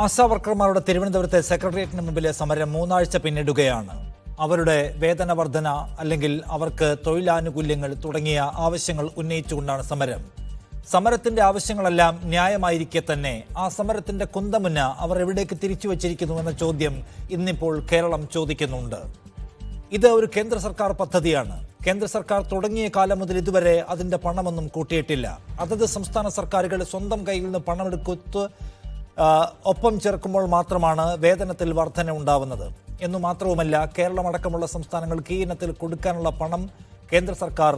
ആശാവർക്കർമാരുടെ തിരുവനന്തപുരത്തെ സെക്രട്ടേറിയറ്റിന് മുമ്പിലെ സമരം 3 ആഴ്ച പിന്നിടുകയാണ്. അവരുടെ വേതന വർധന അല്ലെങ്കിൽ അവർക്ക് തൊഴിലാനുകൂല്യങ്ങൾ തുടങ്ങിയ ആവശ്യങ്ങൾ ഉന്നയിച്ചുകൊണ്ടാണ് സമരം. സമരത്തിന്റെ ആവശ്യങ്ങളെല്ലാം ന്യായമായിരിക്കെ തന്നെ ആ സമരത്തിന്റെ കുന്തമുന്ന അവർ എവിടേക്ക് തിരിച്ചു വച്ചിരിക്കുന്നു എന്ന ചോദ്യം ഇന്നിപ്പോൾ കേരളം ചോദിക്കുന്നുണ്ട്. ഇത് ഒരു കേന്ദ്ര സർക്കാർ പദ്ധതിയാണ്. കേന്ദ്ര സർക്കാർ തുടങ്ങിയ കാലം മുതൽ ഇതുവരെ അതിന്റെ പണമൊന്നും കൂട്ടിയിട്ടില്ല. അതത് സംസ്ഥാന സർക്കാരുകൾ സ്വന്തം കയ്യിൽ നിന്ന് പണമെടുത്ത് ഒപ്പം ചേർക്കുമ്പോൾ മാത്രമാണ് വേതനത്തിൽ വർധന ഉണ്ടാവുന്നത്. എന്നു മാത്രവുമല്ല, കേരളമടക്കമുള്ള സംസ്ഥാനങ്ങൾക്ക് ഈ ഇനത്തിൽ കൊടുക്കാനുള്ള പണം കേന്ദ്ര സർക്കാർ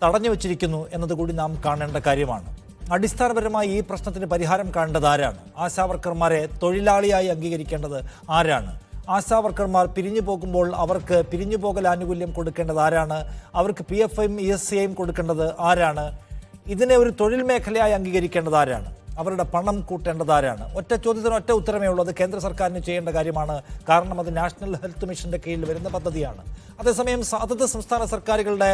തടഞ്ഞു വച്ചിരിക്കുന്നു എന്നതുകൂടി നാം കാണേണ്ട കാര്യമാണ്. അടിസ്ഥാനപരമായി ഈ പ്രശ്നത്തിന് പരിഹാരം കാണേണ്ടത് ആരാണ്? ആശാവർക്കർമാരെ തൊഴിലാളിയായി അംഗീകരിക്കേണ്ടത് ആരാണ്? ആശാവർക്കർമാർ പിരിഞ്ഞു പോകുമ്പോൾ അവർക്ക് പിരിഞ്ഞുപോകൽ ആനുകൂല്യം കൊടുക്കേണ്ടത് ആരാണ്? അവർക്ക് PFIയും ESCയും കൊടുക്കേണ്ടത് ആരാണ്? ഇതിനെ ഒരു തൊഴിൽ മേഖലയായി അംഗീകരിക്കേണ്ടത് ആരാണ്? അവരുടെ പണം കൂട്ടേണ്ടത് ആരാണ്? ഒറ്റ ചോദ്യത്തിന് ഒറ്റ ഉത്തരമേ ഉള്ളൂ. അത് കേന്ദ്ര സർക്കാരിന് ചെയ്യേണ്ട കാര്യമാണ്. കാരണം അത് നാഷണൽ ഹെൽത്ത് മിഷന്റെ കീഴിൽ വരുന്ന പദ്ധതിയാണ്. അതേസമയം അതത് സംസ്ഥാന സർക്കാരുകളുടെ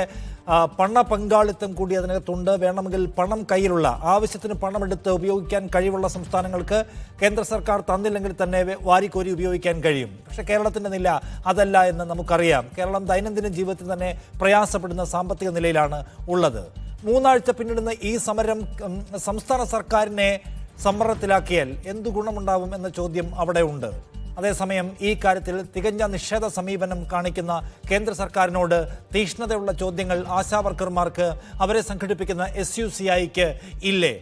പണ പങ്കാളിത്തം കൂടി അതിനകത്തുണ്ട്. വേണമെങ്കിൽ പണം കയ്യിലുള്ള ആവശ്യത്തിന് പണമെടുത്ത് ഉപയോഗിക്കാൻ കഴിവുള്ള സംസ്ഥാനങ്ങൾക്ക് കേന്ദ്ര സർക്കാർ തന്നില്ലെങ്കിൽ തന്നെ വാരിക്കോരി ഉപയോഗിക്കാൻ കഴിയും. പക്ഷേ കേരളത്തിൻ്റെ നില അതല്ല എന്ന് നമുക്കറിയാം. കേരളം ദൈനംദിന ജീവിതത്തിൽ തന്നെ പ്രയാസപ്പെടുന്ന സാമ്പത്തിക നിലയിലാണ് ഉള്ളത്. 3 ആഴ്ച പിന്നിടുന്ന ഈ സമരം സംസ്ഥാന സർക്കാരിനെ സമ്മർദ്ദത്തിലാക്കിയാൽ എന്തു ഗുണമുണ്ടാവും എന്ന ചോദ്യം അവിടെ ഉണ്ട്. അതേസമയം ഈ കാര്യത്തിൽ തികഞ്ഞ നിഷേധ സമീപനം കാണിക്കുന്ന കേന്ദ്ര സർക്കാരിനോട് തീക്ഷ്ണതയുള്ള ചോദ്യങ്ങൾ ആശാവർക്കർമാർക്ക്, അവരെ സംഘടിപ്പിക്കുന്ന SUCIക്ക് ഇല്ലേ?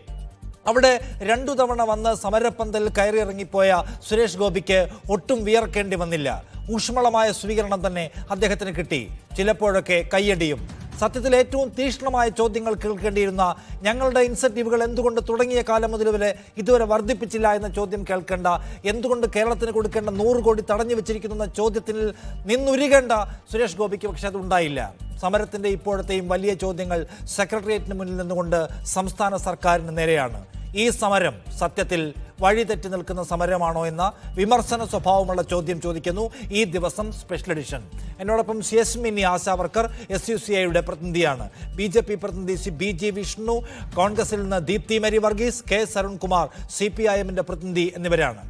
അവിടെ 2 തവണ വന്ന് സമരപ്പന്തൽ കയറിയിറങ്ങിപ്പോയ സുരേഷ് ഗോപിക്ക് ഒട്ടും വിയർക്കേണ്ടി വന്നില്ല. ഊഷ്മളമായ സ്വീകരണം തന്നെ അദ്ദേഹത്തിന് കിട്ടി. ചിലപ്പോഴൊക്കെ കയ്യടിയും. സത്യത്തിൽ ഏറ്റവും തീക്ഷ്ണമായ ചോദ്യങ്ങൾ കേൾക്കേണ്ടിയിരുന്ന ഞങ്ങളുടെ ഇൻസെൻറ്റീവുകൾ എന്തുകൊണ്ട് തുടങ്ങിയ കാലം മുതൽ ഇതുവരെ വർദ്ധിപ്പിച്ചില്ല എന്ന ചോദ്യം കേൾക്കേണ്ട, എന്തുകൊണ്ട് കേരളത്തിന് കൊടുക്കേണ്ട 100 കോടി തടഞ്ഞു വെച്ചിരിക്കുന്നു എന്ന ചോദ്യത്തിൽ നിന്നുരുകേണ്ട സുരേഷ് ഗോപിക്ക് പക്ഷേ അതുണ്ടായില്ല. സമരത്തിൻ്റെ ഇപ്പോഴത്തെയും വലിയ ചോദ്യങ്ങൾ സെക്രട്ടേറിയറ്റിന് മുന്നിൽ നിന്നുകൊണ്ട് സംസ്ഥാന സർക്കാരിന് നേരെയാണ്. ഈ സമരം സത്യത്തിൽ വഴിതെറ്റി നിൽക്കുന്ന സമരമാണോ എന്ന വിമർശന സ്വഭാവമുള്ള ചോദ്യം ചോദിക്കുന്നു ഈ ദിവസം സ്പെഷ്യൽ എഡിഷൻ. എന്നോടൊപ്പം മിനി ആശാവർക്കർ SUCIയുടെ പ്രതിനിധിയാണ്. BJP പ്രതിനിധി BG വിഷ്ണു, കോൺഗ്രസിൽ നിന്ന് ദീപ്തി മേരി വർഗീസ്, K സരുൺകുമാർ CPIMന്റെ പ്രതിനിധി എന്നിവരാണ്.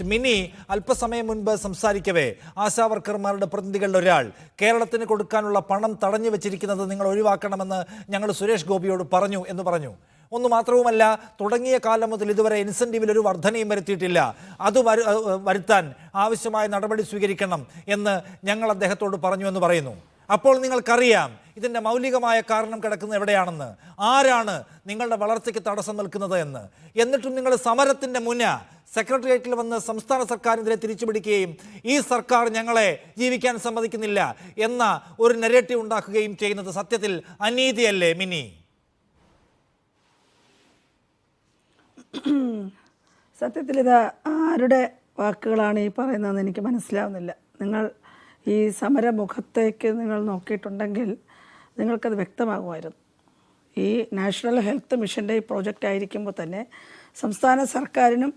മിനി, അല്പസമയം മുൻപ് സംസാരിക്കവേ ആശാവർക്കർമാരുടെ പ്രതിനിധികളുടെ ഒരാൾ കേരളത്തിന് കൊടുക്കാനുള്ള പണം തടഞ്ഞു വെച്ചിരിക്കുന്നത് നിങ്ങൾ ഒഴിവാക്കണമെന്ന് ഞങ്ങൾ സുരേഷ് ഗോപിയോട് പറഞ്ഞു എന്ന് പറഞ്ഞു. ഒന്നു മാത്രവുമല്ല, തുടങ്ങിയ കാലം മുതൽ ഇതുവരെ ഇൻസെൻറ്റീവിൽ ഒരു വർധനയും വരുത്തിയിട്ടില്ല. അത് വരുത്താൻ ആവശ്യമായ നടപടി സ്വീകരിക്കണം എന്ന് ഞങ്ങൾ അദ്ദേഹത്തോട് പറഞ്ഞു എന്ന് പറയുന്നു. അപ്പോൾ നിങ്ങൾക്കറിയാം ഇതിൻ്റെ മൗലികമായ കാരണം കിടക്കുന്നത് എവിടെയാണെന്ന്, ആരാണ് നിങ്ങളുടെ വളർച്ചയ്ക്ക് തടസ്സം നിൽക്കുന്നത് എന്ന്. എന്നിട്ടും നിങ്ങൾ സമരത്തിൻ്റെ സെക്രട്ടേറിയറ്റിൽ വന്ന് സംസ്ഥാന സർക്കാരിനെതിരെ തിരിച്ചുപിടിക്കുകയും ഈ സർക്കാർ ഞങ്ങളെ ജീവിക്കാൻ സമ്മതിക്കുന്നില്ല എന്ന ഒരു നെറേറ്റീവ് ഉണ്ടാക്കുകയും ചെയ്യുന്നത് സത്യത്തിൽ അനീതിയല്ലേ മിനി? സത്യത്തിൽ ഇത് ആരുടെ വാക്കുകളാണ് ഈ പറയുന്നതെന്ന് എനിക്ക് മനസ്സിലാവുന്നില്ല. നിങ്ങൾ ഈ സമരമുഖത്തേക്ക് നിങ്ങൾ നോക്കിയിട്ടുണ്ടെങ്കിൽ നിങ്ങൾക്കത് വ്യക്തമാകുമായിരുന്നു. ഈ നാഷണൽ ഹെൽത്ത് മിഷൻ്റെ ഈ പ്രോജക്റ്റ് ആയിരിക്കുമ്പോൾ തന്നെ സംസ്ഥാന സർക്കാരിനും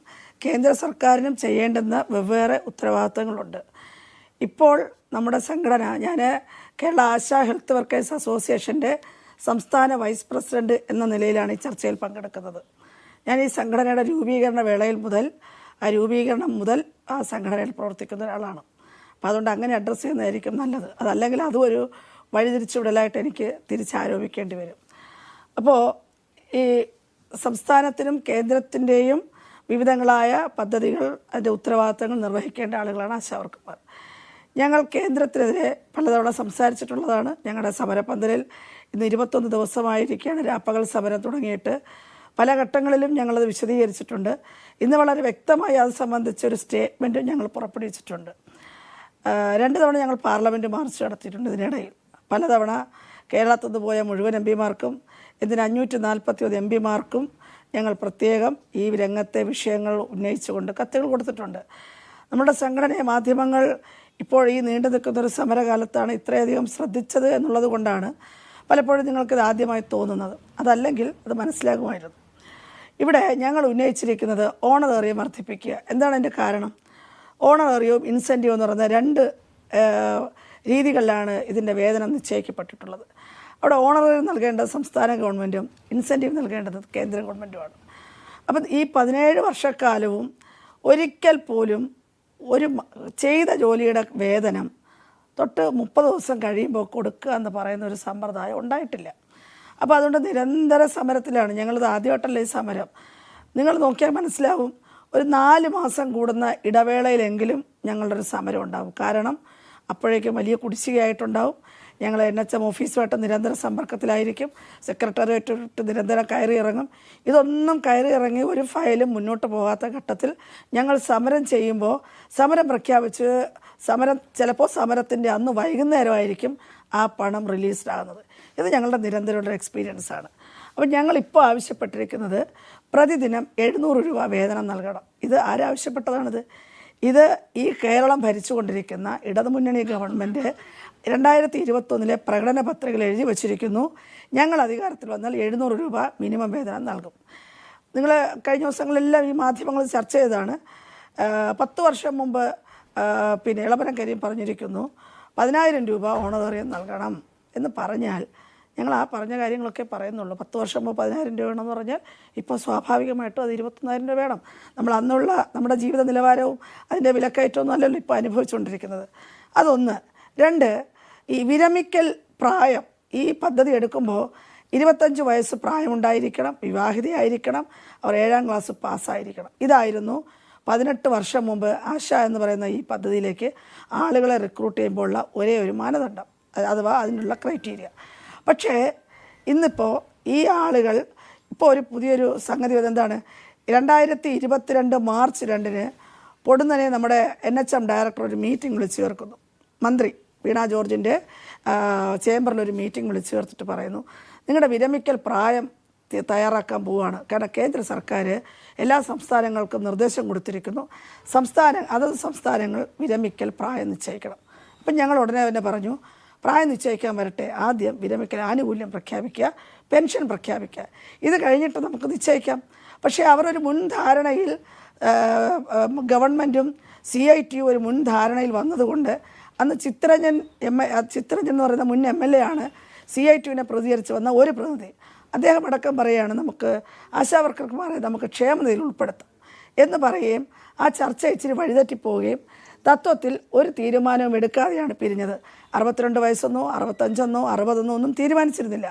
കേന്ദ്ര സർക്കാരിനും ചെയ്യേണ്ടുന്ന വെവ്വേറെ ഉത്തരവാദിത്തങ്ങളുണ്ട്. ഇപ്പോൾ നമ്മുടെ സംഘടന, ഞാൻ കേരള ആശാ ഹെൽത്ത് വർക്കേഴ്സ് അസോസിയേഷൻ്റെ സംസ്ഥാന വൈസ് പ്രസിഡന്റ് എന്ന നിലയിലാണ് ഈ ചർച്ചയിൽ പങ്കെടുക്കുന്നത്. ഞാൻ ഈ സംഘടനയുടെ രൂപീകരണ വേളയിൽ മുതൽ രൂപീകരണം മുതൽ ആ സംഘടനയിൽ പ്രവർത്തിക്കുന്ന ഒരാളാണ്. അപ്പോൾ അതുകൊണ്ട് അങ്ങനെ അഡ്രസ്സ് ചെയ്യുന്നതായിരിക്കും നല്ലത്. അതല്ലെങ്കിൽ അതും ഒരു വഴിതിരിച്ചുവിടലായിട്ട് എനിക്ക് തിരിച്ചാരോപിക്കേണ്ടി വരും. അപ്പോൾ ഈ സംസ്ഥാനത്തിനും കേന്ദ്രത്തിൻ്റെയും വിവിധങ്ങളായ പദ്ധതികൾ, അതിൻ്റെ ഉത്തരവാദിത്തങ്ങൾ നിർവഹിക്കേണ്ട ആളുകളാണ് ആശാവർക്കർമാർ. ഞങ്ങൾ കേന്ദ്രത്തിനെതിരെ പലതവണ സംസാരിച്ചിട്ടുള്ളതാണ്. ഞങ്ങളുടെ സമരപ്പന്തലിൽ ഇന്ന് 21 ദിവസമായിരിക്കുകയാണ് രാപ്പകൽ സമരം തുടങ്ങിയിട്ട്. പല ഘട്ടങ്ങളിലും ഞങ്ങളത് വിശദീകരിച്ചിട്ടുണ്ട്. ഇന്ന് വളരെ വ്യക്തമായി അത് സംബന്ധിച്ചൊരു സ്റ്റേറ്റ്മെൻറ്റും ഞങ്ങൾ പുറപ്പെടുവിച്ചിട്ടുണ്ട്. 2 തവണ ഞങ്ങൾ പാർലമെൻറ്റ് മാർച്ച് നടത്തിയിട്ടുണ്ട്. ഇതിനിടയിൽ പലതവണ കേരളത്തിൽ നിന്ന് പോയ മുഴുവൻ MPമാർക്കും 541 MPമാർക്കും ഞങ്ങൾ പ്രത്യേകം ഈ രംഗത്തെ വിഷയങ്ങൾ ഉന്നയിച്ചുകൊണ്ട് കത്തുകൾ കൊടുത്തിട്ടുണ്ട്. നമ്മുടെ സംഘടനയെ മാധ്യമങ്ങൾ ഇപ്പോൾ ഈ നീണ്ടു നിൽക്കുന്നൊരു സമരകാലത്താണ് ഇത്രയധികം ശ്രദ്ധിച്ചത് എന്നുള്ളത് കൊണ്ടാണ് പലപ്പോഴും നിങ്ങൾക്കിത് ആദ്യമായി തോന്നുന്നത്. അതല്ലെങ്കിൽ അത് മനസ്സിലാകുമായിരുന്നു. ഇവിടെ ഞങ്ങൾ ഉന്നയിച്ചിരിക്കുന്നത് ഓണറേറിയം വർദ്ധിപ്പിക്കുക. എന്താണ് അതിൻ്റെ കാരണം? ഓണറേറിയവും ഇൻസെൻറ്റീവും എന്ന് പറയുന്ന 2 രീതികളിലാണ് ഇതിൻ്റെ വേതനം നിശ്ചയിക്കപ്പെട്ടിട്ടുള്ളത്. അവിടെ ഓണറേറിയം നൽകേണ്ടത് സംസ്ഥാന ഗവൺമെൻറ്റും ഇൻസെൻറ്റീവ് നൽകേണ്ടത് കേന്ദ്ര ഗവൺമെൻറ്റുമാണ്. അപ്പം ഈ 17 വർഷക്കാലവും ഒരിക്കൽ പോലും ചെയ്ത ജോലിയുടെ വേതനം തൊട്ട് 30 ദിവസം കഴിയുമ്പോൾ കൊടുക്കുക എന്ന് പറയുന്ന ഒരു സമ്പ്രദായം ഉണ്ടായിട്ടില്ല. അപ്പോൾ അതുകൊണ്ട് നിരന്തര സമരത്തിലാണ്. ഞങ്ങളിത് ആദ്യമായിട്ടല്ല ഈ സമരം. നിങ്ങൾ നോക്കിയാൽ മനസ്സിലാവും, ഒരു 4 മാസം കൂടുന്ന ഇടവേളയിലെങ്കിലും ഞങ്ങളുടെ ഒരു സമരം ഉണ്ടാവും. കാരണം അപ്പോഴേക്കും വലിയ കുടിശ്ശികയായിട്ടുണ്ടാവും. ഞങ്ങൾ NHM ഓഫീസുമായിട്ട് നിരന്തര സമ്പർക്കത്തിലായിരിക്കും. സെക്രട്ടേറിയറ്റ് നിരന്തരം കയറി ഇറങ്ങും. ഇതൊന്നും കയറി ഇറങ്ങി ഒരു ഫയലും മുന്നോട്ട് പോകാത്ത ഘട്ടത്തിൽ ഞങ്ങൾ സമരം ചെയ്യുമ്പോൾ സമരം പ്രഖ്യാപിച്ച് ചിലപ്പോൾ സമരത്തിൻ്റെ അന്ന് വൈകുന്നേരമായിരിക്കും ആ പണം റിലീസ്ഡ് ആകുന്നത്. ഇത് ഞങ്ങളുടെ നിരന്തരമുള്ള എക്സ്പീരിയൻസാണ്. അപ്പോൾ ഞങ്ങളിപ്പോൾ ആവശ്യപ്പെട്ടിരിക്കുന്നത് പ്രതിദിനം 700 രൂപ വേതനം നൽകണം. ഇത് ആരാവശ്യപ്പെട്ടതാണിത്? ഇത് ഈ കേരളം ഭരിച്ചുകൊണ്ടിരിക്കുന്ന ഇടതുമുന്നണി ഗവൺമെൻറ് 2021 പ്രകടന പത്രികയിൽ എഴുതി വച്ചിരിക്കുന്നു, ഞങ്ങൾ അധികാരത്തിൽ വന്നാൽ 700 രൂപ മിനിമം വേതനം നൽകും. നിങ്ങൾ കഴിഞ്ഞ ദിവസങ്ങളെല്ലാം ഈ മാധ്യമങ്ങൾ ചർച്ച ചെയ്തതാണ്. 10 വർഷം മുമ്പ് ഇളമരം കരീം പറഞ്ഞിരിക്കുന്നു 10,000 രൂപ ഓണറേറിയം നൽകണം എന്ന് പറഞ്ഞാൽ ഞങ്ങൾ ആ പറഞ്ഞ കാര്യങ്ങളൊക്കെ പറയുന്നുള്ളൂ. 10 വർഷം മുമ്പ് 10,000 രൂപ വേണമെന്ന് പറഞ്ഞാൽ ഇപ്പോൾ സ്വാഭാവികമായിട്ടും അത് 21,000 രൂപ വേണം. നമ്മൾ അന്നുള്ള നമ്മുടെ ജീവിത നിലവാരവും അതിൻ്റെ വിലക്കയറ്റമൊന്നും അല്ലല്ലോ ഇപ്പോൾ അനുഭവിച്ചുകൊണ്ടിരിക്കുന്നത്. അതൊന്ന്. 2, ഈ വിരമിക്കൽ പ്രായം ഈ പദ്ധതി എടുക്കുമ്പോൾ 25 വയസ്സ് പ്രായമുണ്ടായിരിക്കണം, വിവാഹിതയായിരിക്കണം, അവർ 7ാം ക്ലാസ് പാസ്സായിരിക്കണം. ഇതായിരുന്നു 18 വർഷം മുമ്പ് ആശ എന്ന് പറയുന്ന ഈ പദ്ധതിയിലേക്ക് ആളുകളെ റിക്രൂട്ട് ചെയ്യുമ്പോഴുള്ള ഒരേ ഒരു മാനദണ്ഡം, അഥവാ അതിനുള്ള ക്രൈറ്റീരിയ. പക്ഷേ ഇന്നിപ്പോൾ ഈ ആളുകൾ ഇപ്പോൾ ഒരു പുതിയൊരു സംഗതി എന്താണ്, 2022 മാർച്ച് 2 പൊടുന്നനെ നമ്മുടെ NHM ഡയറക്ടർ ഒരു മീറ്റിംഗ് വിളിച്ചു ചേർക്കുന്നു. മന്ത്രി വീണ ജോർജിൻ്റെ ചേംബറിലൊരു മീറ്റിംഗ് വിളിച്ചു ചേർത്തിട്ട് പറയുന്നു, നിങ്ങളുടെ വിരമിക്കൽ പ്രായം തയ്യാറാക്കാൻ പോവുകയാണ്. കാരണം കേന്ദ്ര സർക്കാർ എല്ലാ സംസ്ഥാനങ്ങൾക്കും നിർദ്ദേശം കൊടുത്തിരിക്കുന്നു, അതത് സംസ്ഥാനങ്ങൾ വിരമിക്കൽ പ്രായം നിശ്ചയിക്കണം. അപ്പം ഞങ്ങൾ ഉടനെ തന്നെ പറഞ്ഞു, പ്രായം നിശ്ചയിക്കാൻ വരട്ടെ, ആദ്യം വിരമിക്കൽ ആനുകൂല്യം പ്രഖ്യാപിക്കുക, പെൻഷൻ പ്രഖ്യാപിക്കുക, ഇത് കഴിഞ്ഞിട്ട് നമുക്ക് നിശ്ചയിക്കാം. പക്ഷേ അവരൊരു മുൻധാരണയിൽ ഗവൺമെൻറ്റും CIT ഒരു മുൻധാരണയിൽ വന്നതുകൊണ്ട് അന്ന് ചിത്രരഞ്ജൻ എന്ന് പറയുന്ന മുൻ MLA ആണ് CITനെ പ്രതികരിച്ച് വന്ന ഒരു പ്രതിനിധി. അദ്ദേഹം അടക്കം പറയുകയാണ്, നമുക്ക് ആശാവർക്കർമാരെ നമുക്ക് ക്ഷേമനിധിയിൽ ഉൾപ്പെടുത്താം എന്ന് പറയുകയും ആ ചർച്ച ഇച്ചിരി വഴിതെറ്റിപ്പോവുകയും തത്വത്തിൽ ഒരു തീരുമാനവും എടുക്കാതെയാണ് പിരിഞ്ഞത്. 62 വയസ്സെന്നോ 65 60 ഒന്നും തീരുമാനിച്ചിരുന്നില്ല.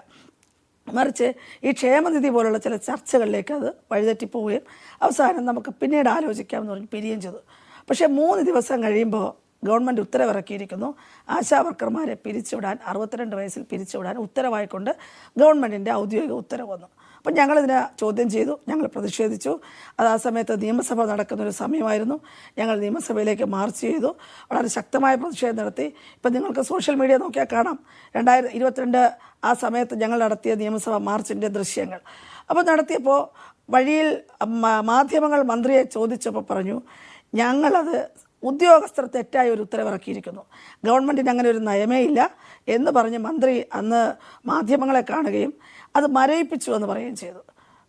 മറിച്ച് ഈ ക്ഷേമനിധി പോലുള്ള ചില ചർച്ചകളിലേക്ക് അത് വഴിതെറ്റിപ്പോവുകയും അവസാനം നമുക്ക് പിന്നീട് ആലോചിക്കാമെന്ന് പറഞ്ഞ് പിരിയുകയും ചെയ്തു. പക്ഷേ 3 ദിവസം കഴിയുമ്പോൾ ഗവൺമെൻറ് ഉത്തരവിറക്കിയിരിക്കുന്നു, ആശാവർക്കർമാരെ പിരിച്ചുവിടാൻ 62 വയസ്സിൽ പിരിച്ചുവിടാൻ ഉത്തരവായിക്കൊണ്ട് ഗവൺമെൻറ്റിൻ്റെ ഔദ്യോഗിക ഉത്തരവ് വന്നു. അപ്പം ഞങ്ങളിതിനെ ചോദ്യം ചെയ്തു, ഞങ്ങൾ പ്രതിഷേധിച്ചു. അത് ആ സമയത്ത് നിയമസഭ നടക്കുന്നൊരു സമയമായിരുന്നു. ഞങ്ങൾ നിയമസഭയിലേക്ക് മാർച്ച് ചെയ്തു, വളരെ ശക്തമായ പ്രതിഷേധം നടത്തി. ഇപ്പം നിങ്ങൾക്ക് സോഷ്യൽ മീഡിയ നോക്കിയാൽ കാണാം 2022 ആ സമയത്ത് ഞങ്ങൾ നടത്തിയ നിയമസഭ മാർച്ചിൻ്റെ ദൃശ്യങ്ങൾ. അപ്പോൾ നടത്തിയപ്പോൾ വഴിയിൽ മാധ്യമങ്ങൾ മന്ത്രിയെ ചോദിച്ചപ്പോൾ പറഞ്ഞു, ഞങ്ങളത് ഉദ്യോഗസ്ഥർ തെറ്റായ ഒരു ഉത്തരവിറക്കിയിരിക്കുന്നു, ഗവൺമെൻറ്റിന് അങ്ങനെ ഒരു നയമേ ഇല്ല എന്ന് പറഞ്ഞ് മന്ത്രി അന്ന് മാധ്യമങ്ങളെ കാണുകയും അത് മരവിപ്പിച്ചു എന്ന് പറയുകയും ചെയ്തു.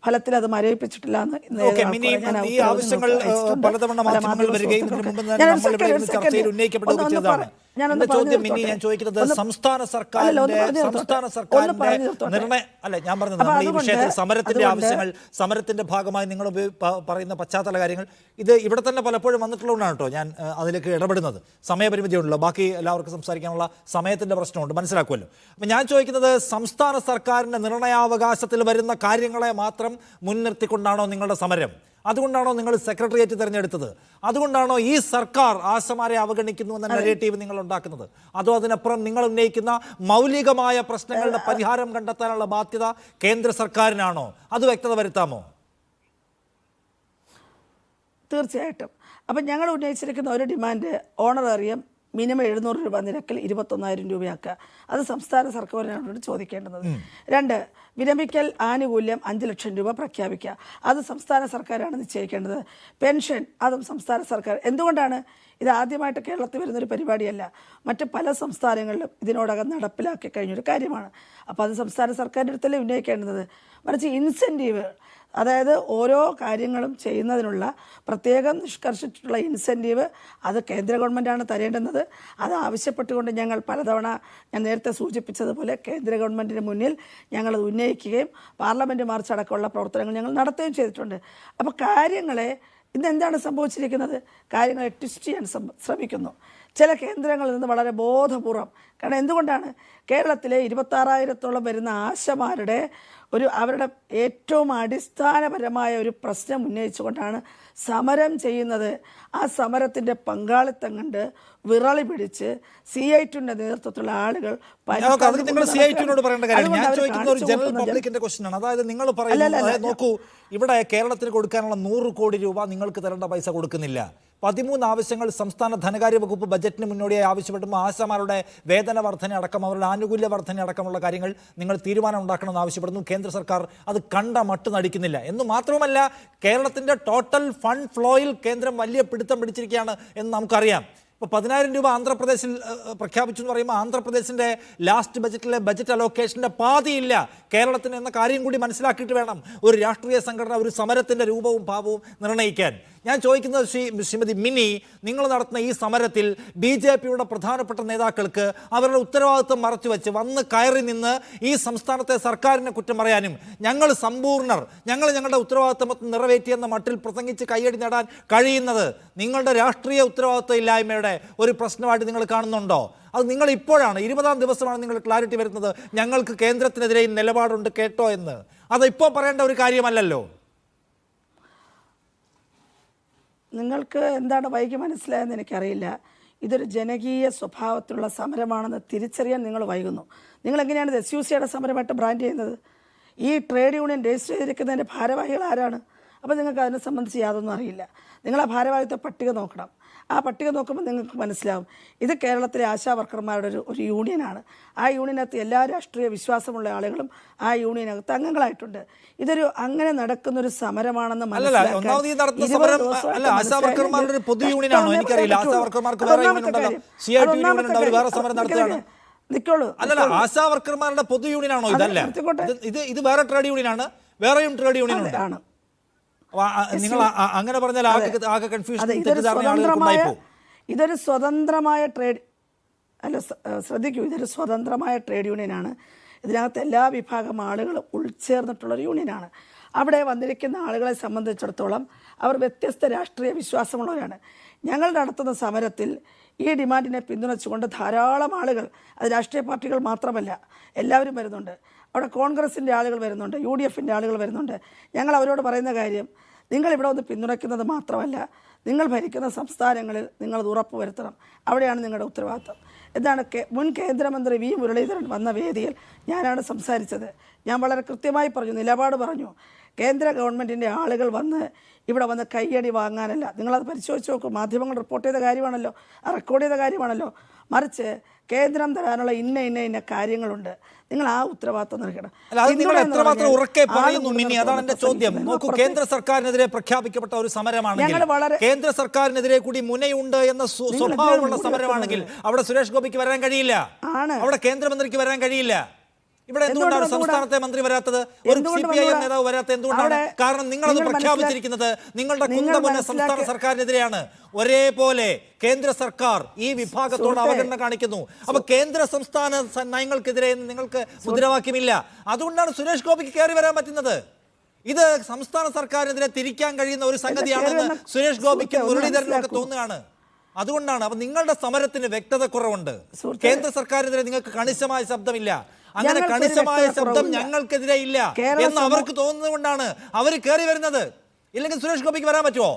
ഫലത്തിൽ അത് മരവിപ്പിച്ചിട്ടില്ല എന്ന് സംസ്ഥാന സമരത്തിന്റെ ആവശ്യങ്ങൾ, സമരത്തിന്റെ ഭാഗമായി നിങ്ങൾ പറയുന്ന പശ്ചാത്തല കാര്യങ്ങൾ, ഇത് ഇവിടെ തന്നെ പലപ്പോഴും വന്നിട്ടുള്ളതുകൊണ്ടാണ് കേട്ടോ ഞാൻ അതിലേക്ക് ഇടപെടുന്നത്. സമയപരിമിതിയുണ്ടല്ലോ, ബാക്കി എല്ലാവർക്കും സംസാരിക്കാനുള്ള സമയത്തിന്റെ പ്രശ്നമുണ്ട്, മനസ്സിലാക്കുമല്ലോ. അപ്പം ഞാൻ ചോദിക്കുന്നത്, സംസ്ഥാന സർക്കാരിന്റെ നിർണയാവകാശത്തിൽ വരുന്ന കാര്യങ്ങളെ മാത്രം മുൻനിർത്തിക്കൊണ്ടാണോ നിങ്ങളുടെ സമരം? അതുകൊണ്ടാണോ നിങ്ങൾ സെക്രട്ടേറിയറ്റ് തിരഞ്ഞെടുത്തത്? അതുകൊണ്ടാണോ ഈ സർക്കാർ ആശമാരെ അവഗണിക്കുന്നു എന്ന നെഗറ്റീവ് നിങ്ങൾ ഉണ്ടാക്കുന്നത്? അതോ അതിനപ്പുറം നിങ്ങൾ ഉന്നയിക്കുന്ന മൗലികമായ പ്രശ്നങ്ങളുടെ പരിഹാരം കണ്ടെത്താനുള്ള ബാധ്യത കേന്ദ്ര സർക്കാരിനാണോ? അത് വ്യക്തത വരുത്താമോ? തീർച്ചയായിട്ടും. അപ്പം ഞങ്ങൾ ഉന്നയിച്ചിരിക്കുന്ന ഒരു ഡിമാൻഡ്, ഓണറേറിയം മിനിമം 700 രൂപ നിരക്കിൽ 21,000 രൂപയാക്കുക. അത് സംസ്ഥാന സർക്കാരിനോട് ചോദിക്കേണ്ടുന്നത്. 2, വിരമിക്കൽ ആനുകൂല്യം 5 ലക്ഷം രൂപ പ്രഖ്യാപിക്കുക. അത് സംസ്ഥാന സർക്കാരാണ് നിശ്ചയിക്കേണ്ടത്. പെൻഷൻ അതും സംസ്ഥാന സർക്കാർ. എന്തുകൊണ്ടാണ് ഇത് ആദ്യമായിട്ട് കേരളത്തിൽ വരുന്നൊരു പരിപാടിയല്ല, മറ്റ് പല സംസ്ഥാനങ്ങളിലും ഇതിനോടകം നടപ്പിലാക്കി കഴിഞ്ഞൊരു കാര്യമാണ്. അപ്പോൾ അത് സംസ്ഥാന സർക്കാരിൻ്റെ അടുത്തല്ലേ ഉന്നയിക്കേണ്ടത്. മറിച്ച് ഇൻസെൻറ്റീവ്, അതായത് ഓരോ കാര്യങ്ങളും ചെയ്യുന്നതിനുള്ള പ്രത്യേകം നിഷ്കർഷിച്ചിട്ടുള്ള ഇൻസെൻറ്റീവ് അത് കേന്ദ്ര ഗവൺമെൻറ്റാണ് തരേണ്ടുന്നത്. അത് ആവശ്യപ്പെട്ടുകൊണ്ട് ഞങ്ങൾ പലതവണ, ഞാൻ നേരത്തെ സൂചിപ്പിച്ചതുപോലെ, കേന്ദ്ര ഗവൺമെൻറ്റിന് മുന്നിൽ ഞങ്ങളത് ഉന്നയിക്കുകയും പാർലമെൻറ്റ് മാർച്ച് അടക്കമുള്ള പ്രവർത്തനങ്ങൾ ഞങ്ങൾ നടത്തുകയും ചെയ്തിട്ടുണ്ട്. അപ്പോൾ കാര്യങ്ങളെ ഇന്ന് എന്താണ് സംഭവിച്ചിരിക്കുന്നത്? കാര്യങ്ങളെ ട്വിസ്റ്റ് ചെയ്യാൻ ശ്രമിക്കുന്നു ചില കേന്ദ്രങ്ങളിൽ നിന്ന് വളരെ ബോധപൂർവം. കാരണം എന്തുകൊണ്ടാണ് കേരളത്തിലെ 26,000-ഓളം വരുന്ന ആശമാരുടെ അവരുടെ ഏറ്റവും അടിസ്ഥാനപരമായ ഒരു പ്രശ്നം ഉന്നയിച്ചുകൊണ്ടാണ് സമരം ചെയ്യുന്നത്. ആ സമരത്തിൻ്റെ പങ്കാളിത്തം കണ്ട് വിറളി പിടിച്ച് CITUവിൻ്റെ നേതൃത്വത്തിലുള്ള ആളുകൾ അതായത് നിങ്ങൾ പറയുന്നത് നോക്കൂ, ഇവിടെ കേരളത്തിന് കൊടുക്കാനുള്ള 100 കോടി രൂപ നിങ്ങൾക്ക് തരേണ്ട പൈസ കൊടുക്കുന്നില്ല. 13 ആവശ്യങ്ങൾ സംസ്ഥാന ധനകാര്യ വകുപ്പ് ബജറ്റിന് മുന്നോടിയായി ആവശ്യപ്പെട്ടുമ്പോൾ ആശമാരുടെ വേതന വർധന അടക്കം അവരുടെ ആനുകൂല്യ വർധന അടക്കമുള്ള കാര്യങ്ങൾ നിങ്ങൾ തീരുമാനം ഉണ്ടാക്കണമെന്ന് ആവശ്യപ്പെടുന്നു. കേന്ദ്ര സർക്കാർ അത് കണ്ട മട്ട് നടിക്കുന്നില്ല എന്ന് മാത്രവുമല്ല, കേരളത്തിൻ്റെ ടോട്ടൽ ഫണ്ട് ഫ്ലോയിൽ കേന്ദ്രം വലിയ പിടുത്തം പിടിച്ചിരിക്കുകയാണ് എന്ന് നമുക്കറിയാം. ഇപ്പോൾ 10,000 രൂപ ആന്ധ്രാപ്രദേശിൽ പ്രഖ്യാപിച്ചു എന്ന് പറയുമ്പോൾ ആന്ധ്രാപ്രദേശിൻ്റെ ലാസ്റ്റ് ബജറ്റിലെ ബജറ്റ് അലോക്കേഷൻ്റെ പാതിയില്ല കേരളത്തിന് എന്ന കാര്യം കൂടി മനസ്സിലാക്കിയിട്ട് വേണം ഒരു രാഷ്ട്രീയ സംഘടന ഒരു സമരത്തിൻ്റെ രൂപവും ഭാവവും നിർണ്ണയിക്കാൻ. ഞാൻ ചോദിക്കുന്നത് ശ്രീമതി മിനി, നിങ്ങൾ നടത്തുന്ന ഈ സമരത്തിൽ BJPയുടെ പ്രധാനപ്പെട്ട നേതാക്കൾക്ക് അവരുടെ ഉത്തരവാദിത്വം മറച്ചുവെച്ച് വന്ന് കയറി നിന്ന് ഈ സംസ്ഥാനത്തെ സർക്കാരിനെ കുറ്റം പറയാനും ഞങ്ങൾ സമ്പൂർണ്ണർ, ഞങ്ങളുടെ ഉത്തരവാദിത്വം നിറവേറ്റിയെന്ന മട്ടിൽ പ്രസംഗിച്ച് കയ്യടി നേടാൻ കഴിയുന്നത് നിങ്ങളുടെ രാഷ്ട്രീയ ഉത്തരവാദിത്വം ഇല്ലായ്മയുടെ ഒരു പ്രശ്നമായിട്ട് നിങ്ങൾ കാണുന്നുണ്ടോ? അത് നിങ്ങൾ ഇപ്പോഴാണ് 20-ാം ദിവസമാണ് നിങ്ങൾ ക്ലാരിറ്റി വരുന്നത് ഞങ്ങൾക്ക് കേന്ദ്രത്തിനെതിരെ നിലപാടുണ്ട് കേട്ടോ എന്ന്. അത് ഇപ്പോൾ പറയേണ്ട ഒരു കാര്യമല്ലല്ലോ. നിങ്ങൾക്ക് എന്താണ് വൈകി മനസ്സിലായെന്ന് എനിക്കറിയില്ല. ഇതൊരു ജനകീയ സ്വഭാവത്തിലുള്ള സമരമാണെന്ന് തിരിച്ചറിയാൻ നിങ്ങൾ വൈകുന്നു. നിങ്ങളെങ്ങനെയാണ് ഇത് SUCയുടെ സമരമായിട്ട് ബ്രാൻഡ് ചെയ്യുന്നത്? ഈ ട്രേഡ് യൂണിയൻ രജിസ്റ്റർ ചെയ്തിരിക്കുന്നതിൻ്റെ ഭാരവാഹികൾ ആരാണ്? അപ്പോൾ നിങ്ങൾക്ക് അതിനെ സംബന്ധിച്ച് യാതൊന്നും അറിയില്ല. നിങ്ങൾ ആ ഭാരവാഹിത്വ പട്ടിക നോക്കണം. ആ പട്ടിക നോക്കുമ്പോൾ നിങ്ങൾക്ക് മനസ്സിലാവും ഇത് കേരളത്തിലെ ആശാ വർക്കർമാരുടെ ഒരു യൂണിയനാണ്. ആ യൂണിയനകത്ത് എല്ലാ രാഷ്ട്രീയ വിശ്വാസമുള്ള ആളുകളും ആ യൂണിയനകത്ത് അംഗങ്ങളായിട്ടുണ്ട്. ഇതൊരു അങ്ങനെ നടക്കുന്നൊരു സമരമാണെന്ന് നിൽക്കോളൂ. ആശാ വർക്കർമാരുടെ പൊതു യൂണിയനാണോ ഇതല്ല? ഇത് വേറെ ട്രേഡ് യൂണിയനാണ്, വേറെയും ട്രേഡ് യൂണിയൻ ആണ്. നിങ്ങൾ അങ്ങനെ പറഞ്ഞാൽ ആകെ കൺഫ്യൂഷൻ. ഇതൊരു സ്വതന്ത്രമായ ട്രേഡ് അല്ല, ശ്രദ്ധിക്കൂ, ഇതൊരു സ്വതന്ത്രമായ ട്രേഡ് യൂണിയനാണ്. ഇതിനകത്ത് എല്ലാ വിഭാഗം ആളുകളും ഉൾച്ചേർന്നിട്ടുള്ളൊരു യൂണിയനാണ്. അവിടെ വന്നിരിക്കുന്ന ആളുകളെ സംബന്ധിച്ചിടത്തോളം അവർ വ്യത്യസ്ത രാഷ്ട്രീയ വിശ്വാസമുള്ളവരാണ്. ഞങ്ങൾ നടത്തുന്ന സമരത്തിൽ ഈ ഡിമാൻഡിനെ പിന്തുണച്ചുകൊണ്ട് ധാരാളം ആളുകൾ, അത് രാഷ്ട്രീയ പാർട്ടികൾ മാത്രമല്ല എല്ലാവരും വരുന്നുണ്ട്. അവിടെ കോൺഗ്രസിൻ്റെ ആളുകൾ വരുന്നുണ്ട്, UDFൻ്റെ ആളുകൾ വരുന്നുണ്ട്. ഞങ്ങൾ അവരോട് പറയുന്ന കാര്യം, നിങ്ങളിവിടെ ഒന്ന് പിന്തുണയ്ക്കുന്നത് മാത്രമല്ല, നിങ്ങൾ ഭരിക്കുന്ന സംസ്ഥാനങ്ങളിൽ നിങ്ങളത് ഉറപ്പ് വരുത്തണം. അവിടെയാണ് നിങ്ങളുടെ ഉത്തരവാദിത്വം. എന്താണ് മുൻ കേന്ദ്രമന്ത്രി V. മുരളീധരൻ വന്ന വേദിയിൽ ഞാനാണ് സംസാരിച്ചത്. ഞാൻ വളരെ കൃത്യമായി പറഞ്ഞു, നിലപാട് പറഞ്ഞു. കേന്ദ്ര ഗവൺമെൻറ്റിൻ്റെ ആളുകൾ ഇവിടെ വന്ന് കയ്യടി വാങ്ങാനല്ല. നിങ്ങളത് പരിശോധിച്ച് നോക്കും, മാധ്യമങ്ങൾ റിപ്പോർട്ട് ചെയ്ത കാര്യമാണല്ലോ, റെക്കോർഡ് ചെയ്ത കാര്യമാണല്ലോ. മറിച്ച് കേന്ദ്രം തരാനുള്ള ഇന്ന കാര്യങ്ങളുണ്ട്, നിങ്ങൾ ആ ഉത്തരവാദിത്വം നൽകണം. അതാണ് എന്റെ ചോദ്യം. നോക്കൂ, കേന്ദ്ര സർക്കാരിനെതിരെ പ്രഖ്യാപിക്കപ്പെട്ട ഒരു സമരമാണെങ്കിൽ, കേന്ദ്ര സർക്കാരിനെതിരെ കൂടി മുനയുണ്ട് എന്ന സ്വഭാവമുള്ള സമരമാണെങ്കിൽ അവിടെ സുരേഷ് ഗോപിക്ക് വരാൻ കഴിയില്ല, അവിടെ കേന്ദ്രമന്ത്രിക്ക് വരാൻ കഴിയില്ല. ഇവിടെ എന്തുകൊണ്ടാണ് സംസ്ഥാനത്തെ മന്ത്രി വരാത്തത്, ഒരു CPIM നേതാവ് വരാത്തത്? എന്തുകൊണ്ടാണ്? കാരണം നിങ്ങളത് പ്രഖ്യാപിച്ചിരിക്കുന്നത് നിങ്ങളുടെ കുന്തമുന സംസ്ഥാന സർക്കാരിനെതിരെയാണ്. ഒരേപോലെ കേന്ദ്ര സർക്കാർ ഈ വിഭാഗത്തോട് അവഗണന കാണിക്കുന്നു. അപ്പൊ കേന്ദ്ര സംസ്ഥാന നയങ്ങൾക്കെതിരെ നിങ്ങൾക്ക് മുദ്രാവാക്യമില്ല. അതുകൊണ്ടാണ് സുരേഷ് ഗോപിക്ക് കയറി വരാൻ പറ്റുന്നത്. ഇത് സംസ്ഥാന സർക്കാരിനെതിരെ തിരിക്കാൻ കഴിയുന്ന ഒരു സംഗതിയാണെന്ന് സുരേഷ് ഗോപിക്കും മുരളീധരനും ഒക്കെ തോന്നുകയാണ്. അതുകൊണ്ടാണ്. അപ്പൊ നിങ്ങളുടെ സമരത്തിന് വ്യക്തത കുറവുണ്ട്. കേന്ദ്ര സർക്കാരിനെതിരെ നിങ്ങൾക്ക് കണിശമായ ശബ്ദമില്ല. അങ്ങനെ കണിശമായ ശബ്ദം ഞങ്ങൾക്കെതിരെ ഇല്ല എന്ന് അവർക്ക് തോന്നുന്നത് കൊണ്ടാണ് അവർ കയറി വരുന്നത്. ഇല്ലെങ്കിൽ സുരേഷ് ഗോപിക്ക് വരാൻ പറ്റുമോ?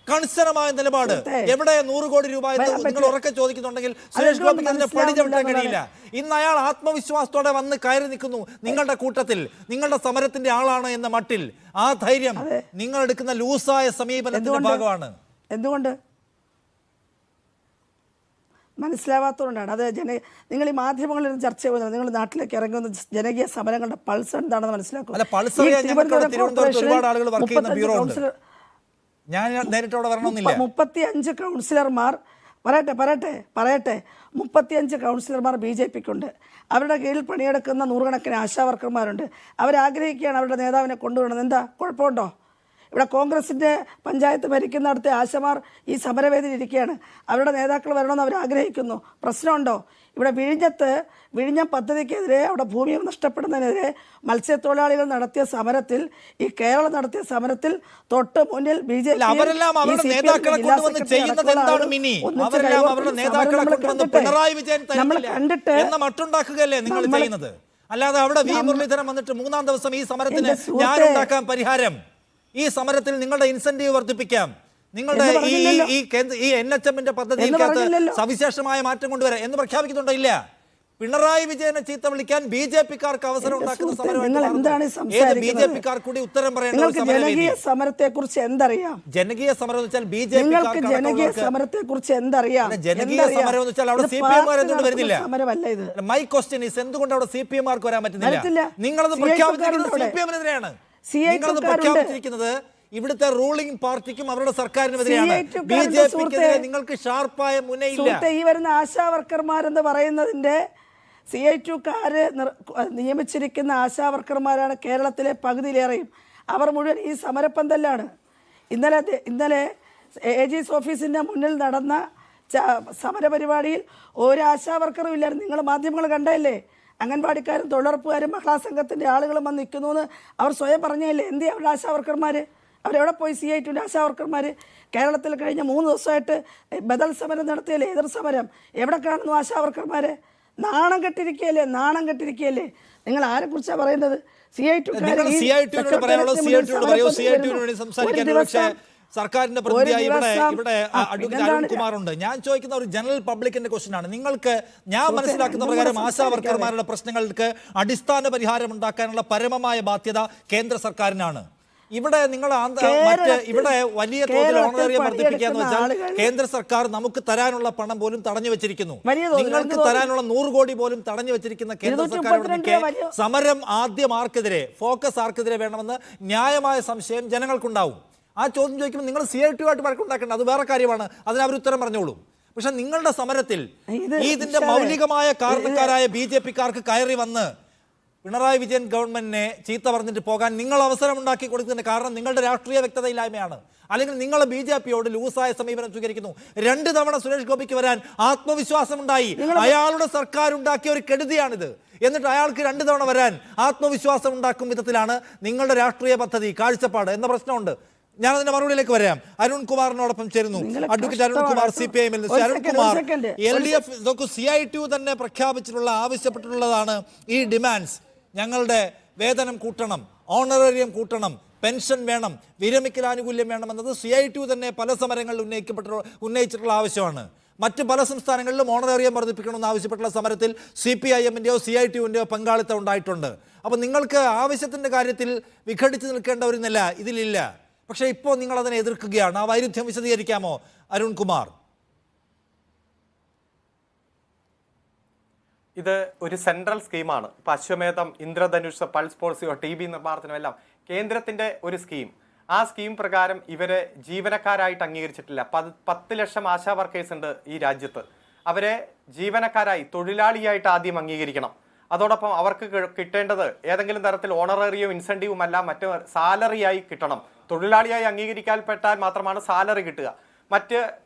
കണിശനമായ നിലപാട്. എവിടെ 100 കോടി രൂപ നിങ്ങൾ ഉറക്കെ ചോദിക്കുന്നുണ്ടെങ്കിൽ സുരേഷ് ഗോപിക്ക് അതിനെ പടിചവിട്ടാൻ കഴിയില്ല. ഇന്ന് അയാൾ ആത്മവിശ്വാസത്തോടെ വന്ന് കയറി നിൽക്കുന്നു നിങ്ങളുടെ കൂട്ടത്തിൽ, നിങ്ങളുടെ സമരത്തിന്റെ ആളാണ് എന്ന മട്ടിൽ. ആ ധൈര്യം നിങ്ങൾ എടുക്കുന്ന ലൂസായ സമീപനത്തിന്റെ ഭാഗമാണ്. എന്തുകൊണ്ട് മനസ്സിലാവാത്തതുകൊണ്ടാണ്. അത് നിങ്ങൾ ഈ മാധ്യമങ്ങളിൽ ചർച്ച ചെയ്യുന്നത്, നിങ്ങൾ നാട്ടിലേക്ക് ഇറങ്ങുന്ന ജനകീയ സമരങ്ങളുടെ പൾസ് എന്താണെന്ന് മനസ്സിലാക്കും. 35 കൗൺസിലർമാർ, പറയട്ടെ 35 കൗൺസിലർമാർ BJPക്കുണ്ട്. അവരുടെ കീഴിൽ പണിയെടുക്കുന്ന നൂറുകണക്കിന് ആശാ വർക്കർമാരുണ്ട്. അവരാഗ്രഹിക്കുകയാണ് അവരുടെ നേതാവിനെ കൊണ്ടുവരണം. എന്താ കുഴപ്പമുണ്ടോ? ഇവിടെ കോൺഗ്രസിൻ്റെ പഞ്ചായത്ത് ഭരിക്കുന്നിടത്തെ ആശമാർ ഈ സമരവേദിയിൽ ഇരിക്കുകയാണ്. അവരുടെ നേതാക്കൾ വരണമെന്ന് അവർ ആഗ്രഹിക്കുന്നു. പ്രശ്നമുണ്ടോ? ഇവിടെ വിഴിഞ്ഞം പദ്ധതിക്കെതിരെ അവിടെ ഭൂമി നഷ്ടപ്പെടുന്നതിനെതിരെ മത്സ്യത്തൊഴിലാളികൾ നടത്തിയ സമരത്തിൽ, ഈ കേരളം നടത്തിയ സമരത്തിൽ തൊട്ട് മുന്നിൽ BJP അവരെല്ലാം അവരുടെ നേതാക്കളെ കൊണ്ടുവന്ന് ചെയ്യുന്നത് എന്താണ് മിനി? അവരെല്ലാം അവരുടെ നേതാക്കളെ കൊണ്ടുവന്ന് പിണറായി വിജയൻ എന്ന മട്ടുണ്ടാക്കുകയല്ലേ നിങ്ങൾ ചെയ്യുന്നത്? അല്ലാതെ അവിടെ വി മുരളീധരൻ വന്നിട്ട് മൂന്നാം ദിവസം ഈ സമരത്തിന് ഞാനുണ്ടാക്കാൻ പരിഹാരം, ഈ സമരത്തിൽ നിങ്ങളുടെ ഇൻസെന്റീവ് വർദ്ധിപ്പിക്കാം, നിങ്ങളുടെ ഈ NHM-ന്റെ പദ്ധതിക്കകത്ത് സവിശേഷമായ മാറ്റം കൊണ്ടുവരാം എന്ന് പ്രഖ്യാപിക്കുന്നുണ്ടോ? ഇല്ല. പിണറായി വിജയനെ ചീത്ത വിളിക്കാൻ BJP-ക്കാർക്ക് അവസരം ഉണ്ടാക്കുന്ന സമരമായിട്ട് BJP-ക്കാർ കൂടി ഉത്തരം പറയേണ്ട ജനകീയ സമരത്തെ കുറിച്ച് എന്തറിയാം? ജനകീയ സമരം എന്ന് വെച്ചാൽ ജനകീയ സമരത്തെ കുറിച്ച് എന്തറിയാം? ജനകീയ സമരം എന്ന് വെച്ചാൽ അവിടെ CPM-മാർ എന്തുകൊണ്ട് വരുന്നില്ല? മൈ ക്വസ്റ്റ്യൻ ഈസ് എന്തുകൊണ്ട് അവിടെ CPM-മാർക്ക് വരാൻ പറ്റുന്നില്ല? നിങ്ങളത് പ്രഖ്യാപിച്ചിരിക്കുന്നത് CPM-നെതിരെയാണ്. നിങ്ങളത് പ്രഖ്യാപിച്ചിരിക്കുന്നത് ഇവിടുത്തെ റൂളിംഗ് പാർട്ടിക്കും അവരുടെ സർക്കാരിനെതിരെയാണ്. BJP-ക്കെതിരെ നിങ്ങൾക്ക് ഷാർപ്പായ മുനയില്ല. ഈ വരുന്ന ആശാവർക്കർമാരെന്ന് പറയുന്നതിന്റെ CI2-കാര് നിയമിച്ചിരിക്കുന്ന ആശാവർക്കർമാരാണ് കേരളത്തിലെ പകുതിയിലേറെയും. അവർ മുഴുവൻ ഈ സമരപ്പന്തലിലാണ്. ഇന്നലെ AG's ഓഫീസിന്റെ മുന്നിൽ നടന്ന സമരപരിപാടിയിൽ ഒരു ആശാവർക്കറും ഇല്ലായിരുന്നു. നിങ്ങൾ മാധ്യമങ്ങൾ കണ്ടല്ലേ? അംഗൻവാടിക്കാരും തൊഴിലുറപ്പുകാരും മഹിളാ സംഘത്തിന്റെ ആളുകളും വന്ന് നിൽക്കുന്നു അവർ സ്വയം പറഞ്ഞല്ലേ? എന്തിനാ അവരുടെ ആശാവർക്കർമാർ? അവരെവിടെ പോയി? CI2-ന്റെ ആശാവർക്കർമാർ കേരളത്തിൽ കഴിഞ്ഞ 3 ദിവസമായിട്ട് ബദൽ സമരം നടത്തിയല്ലേ? എതിർ സമരം. എവിടെ കാണുന്നു ആശാവർക്കർമാരെ? നാണം കെട്ടിരിക്കുകയല്ലേ? നിങ്ങൾ ആരെ കുറിച്ചാണ് പറയുന്നത്? സർക്കാരിന്റെ പ്രതിയായി ഇവിടെ അഡ്വക്കേറ്റ് അരുൺകുമാറുണ്ട്. ഞാൻ ചോദിക്കുന്ന ഒരു ജനറൽ പബ്ലിക്കിന്റെ ക്വസ്റ്റ്യൻ ആണ്. നിങ്ങൾക്ക് ഞാൻ മനസ്സിലാക്കുന്ന പ്രകാരം ആശാവർക്കർമാരുടെ പ്രശ്നങ്ങൾക്ക് അടിസ്ഥാന പരിഹാരം ഉണ്ടാക്കാനുള്ള പരമമായ ബാധ്യത കേന്ദ്ര സർക്കാരിനാണ്. ഇവിടെ നിങ്ങൾ ഇവിടെ വലിയ തോതിൽ ഓണറേറിയം വർദ്ധിപ്പിക്കാന്ന് വെച്ചാൽ കേന്ദ്ര സർക്കാർ നമുക്ക് തരാനുള്ള പണം പോലും തടഞ്ഞു വെച്ചിരിക്കുന്നു. നിങ്ങൾക്ക് തരാനുള്ള 100 കോടി പോലും തടഞ്ഞു വെച്ചിരിക്കുന്ന കേന്ദ്ര സർക്കാർ സമരം ആദ്യം ആർക്കെതിരെ, ഫോക്കസ് ആർക്കെതിരെ വേണമെന്ന് ന്യായമായ സംശയം ജനങ്ങൾക്കുണ്ടാവും. ആ ചോദ്യം ചോദിക്കുമ്പോൾ നിങ്ങൾ CI2-ആയിട്ട് വഴക്കുണ്ടാക്കേണ്ട, അത് വേറെ കാര്യമാണ്, അതിന് അവർ ഉത്തരം പറഞ്ഞോളൂ. പക്ഷെ നിങ്ങളുടെ സമരത്തിൽ ഇതിന്റെ മൗലികമായ കാരണക്കാരായ BJP-ക്കാർക്ക് കയറി വന്ന് പിണറായി വിജയൻ ഗവൺമെന്റിനെ ചീത്ത പറഞ്ഞിട്ട് പോകാൻ നിങ്ങൾ അവസരം ഉണ്ടാക്കി കൊടുക്കുന്നതിന്റെ കാരണം നിങ്ങളുടെ രാഷ്ട്രീയ വ്യക്തതയില്ലായ്മയാണ്. അല്ലെങ്കിൽ നിങ്ങൾ BJP-യോട് ലൂസായ സമീപനം സ്വീകരിക്കുന്നു. 2 തവണ സുരേഷ് ഗോപിക്ക് വരാൻ ആത്മവിശ്വാസം ഉണ്ടായി. അയാളുടെ സർക്കാർ ഉണ്ടാക്കിയ ഒരു കെടുതിയാണിത്. എന്നിട്ട് അയാൾക്ക് 2 തവണ വരാൻ ആത്മവിശ്വാസം ഉണ്ടാക്കും വിധത്തിലാണ് നിങ്ങളുടെ രാഷ്ട്രീയ പദ്ധതി, കാഴ്ചപ്പാട് എന്ന പ്രശ്നമുണ്ട്. ഞാൻ അതിന്റെ മറുപടിയിലേക്ക് വരാം. അരുൺകുമാറിനോടൊപ്പം ചേരുന്നു അഡ്വക്കേറ്റ് അരുൺകുമാർ, CPI-ൽ. അരുൺകുമാർ, LDF CI2 തന്നെ പ്രഖ്യാപിച്ചിട്ടുള്ള, ആവശ്യപ്പെട്ടിട്ടുള്ളതാണ് ഈ ഡിമാൻഡ്സ്. ഞങ്ങളുടെ വേതനം കൂട്ടണം, ഓണറേറിയം കൂട്ടണം, പെൻഷൻ വേണം, വിരമിക്കൽ ആനുകൂല്യം വേണം എന്നത് CI2 തന്നെ പല സമരങ്ങളിൽ ഉന്നയിച്ചിട്ടുള്ള ആവശ്യമാണ്. മറ്റ് പല സംസ്ഥാനങ്ങളിലും ഓണറേറിയം വർദ്ധിപ്പിക്കണമെന്ന് ആവശ്യപ്പെട്ടുള്ള സമരത്തിൽ CPIM-ന്റെയോ CI2-ന്റെയോ പങ്കാളിത്തം ഉണ്ടായിട്ടുണ്ട്. അപ്പോൾ നിങ്ങൾക്ക് ആവശ്യത്തിൻ്റെ കാര്യത്തിൽ വിഘടിച്ച് നിൽക്കേണ്ട ഒരു നില ഇതിലില്ല. പക്ഷേ ഇപ്പോൾ നിങ്ങൾ അതിനെ എതിർക്കുകയാണ്. ആ വൈരുദ്ധ്യം വിശദീകരിക്കാമോ അരുൺകുമാർ? ഇത് ഒരു സെൻട്രൽ സ്കീമാണ്. ഇപ്പം അശ്വമേധം, ഇന്ദ്രധനുഷ്, പൾസ് പോളിസിയോ, TB നിർമ്മാർജ്ജനമെല്ലാം കേന്ദ്രത്തിന്റെ ഒരു സ്കീം. ആ സ്കീം പ്രകാരം ഇവരെ ജീവനക്കാരായിട്ട് അംഗീകരിച്ചിട്ടില്ല. 10 ലക്ഷം ആശാ വർക്കേഴ്സ് ഉണ്ട് ഈ രാജ്യത്ത്. അവരെ ജീവനക്കാരായി, തൊഴിലാളിയായിട്ട് ആദ്യം അംഗീകരിക്കണം. അതോടൊപ്പം അവർക്ക് കിട്ടേണ്ടത് ഏതെങ്കിലും തരത്തിൽ ഓണറേറിയോ ഇൻസെന്റീവും അല്ല, മറ്റ് സാലറിയായി കിട്ടണം. തൊഴിലാളിയായി അംഗീകരിക്കപ്പെട്ടാൽ മാത്രമാണ് സാലറി കിട്ടുക. മറ്റ്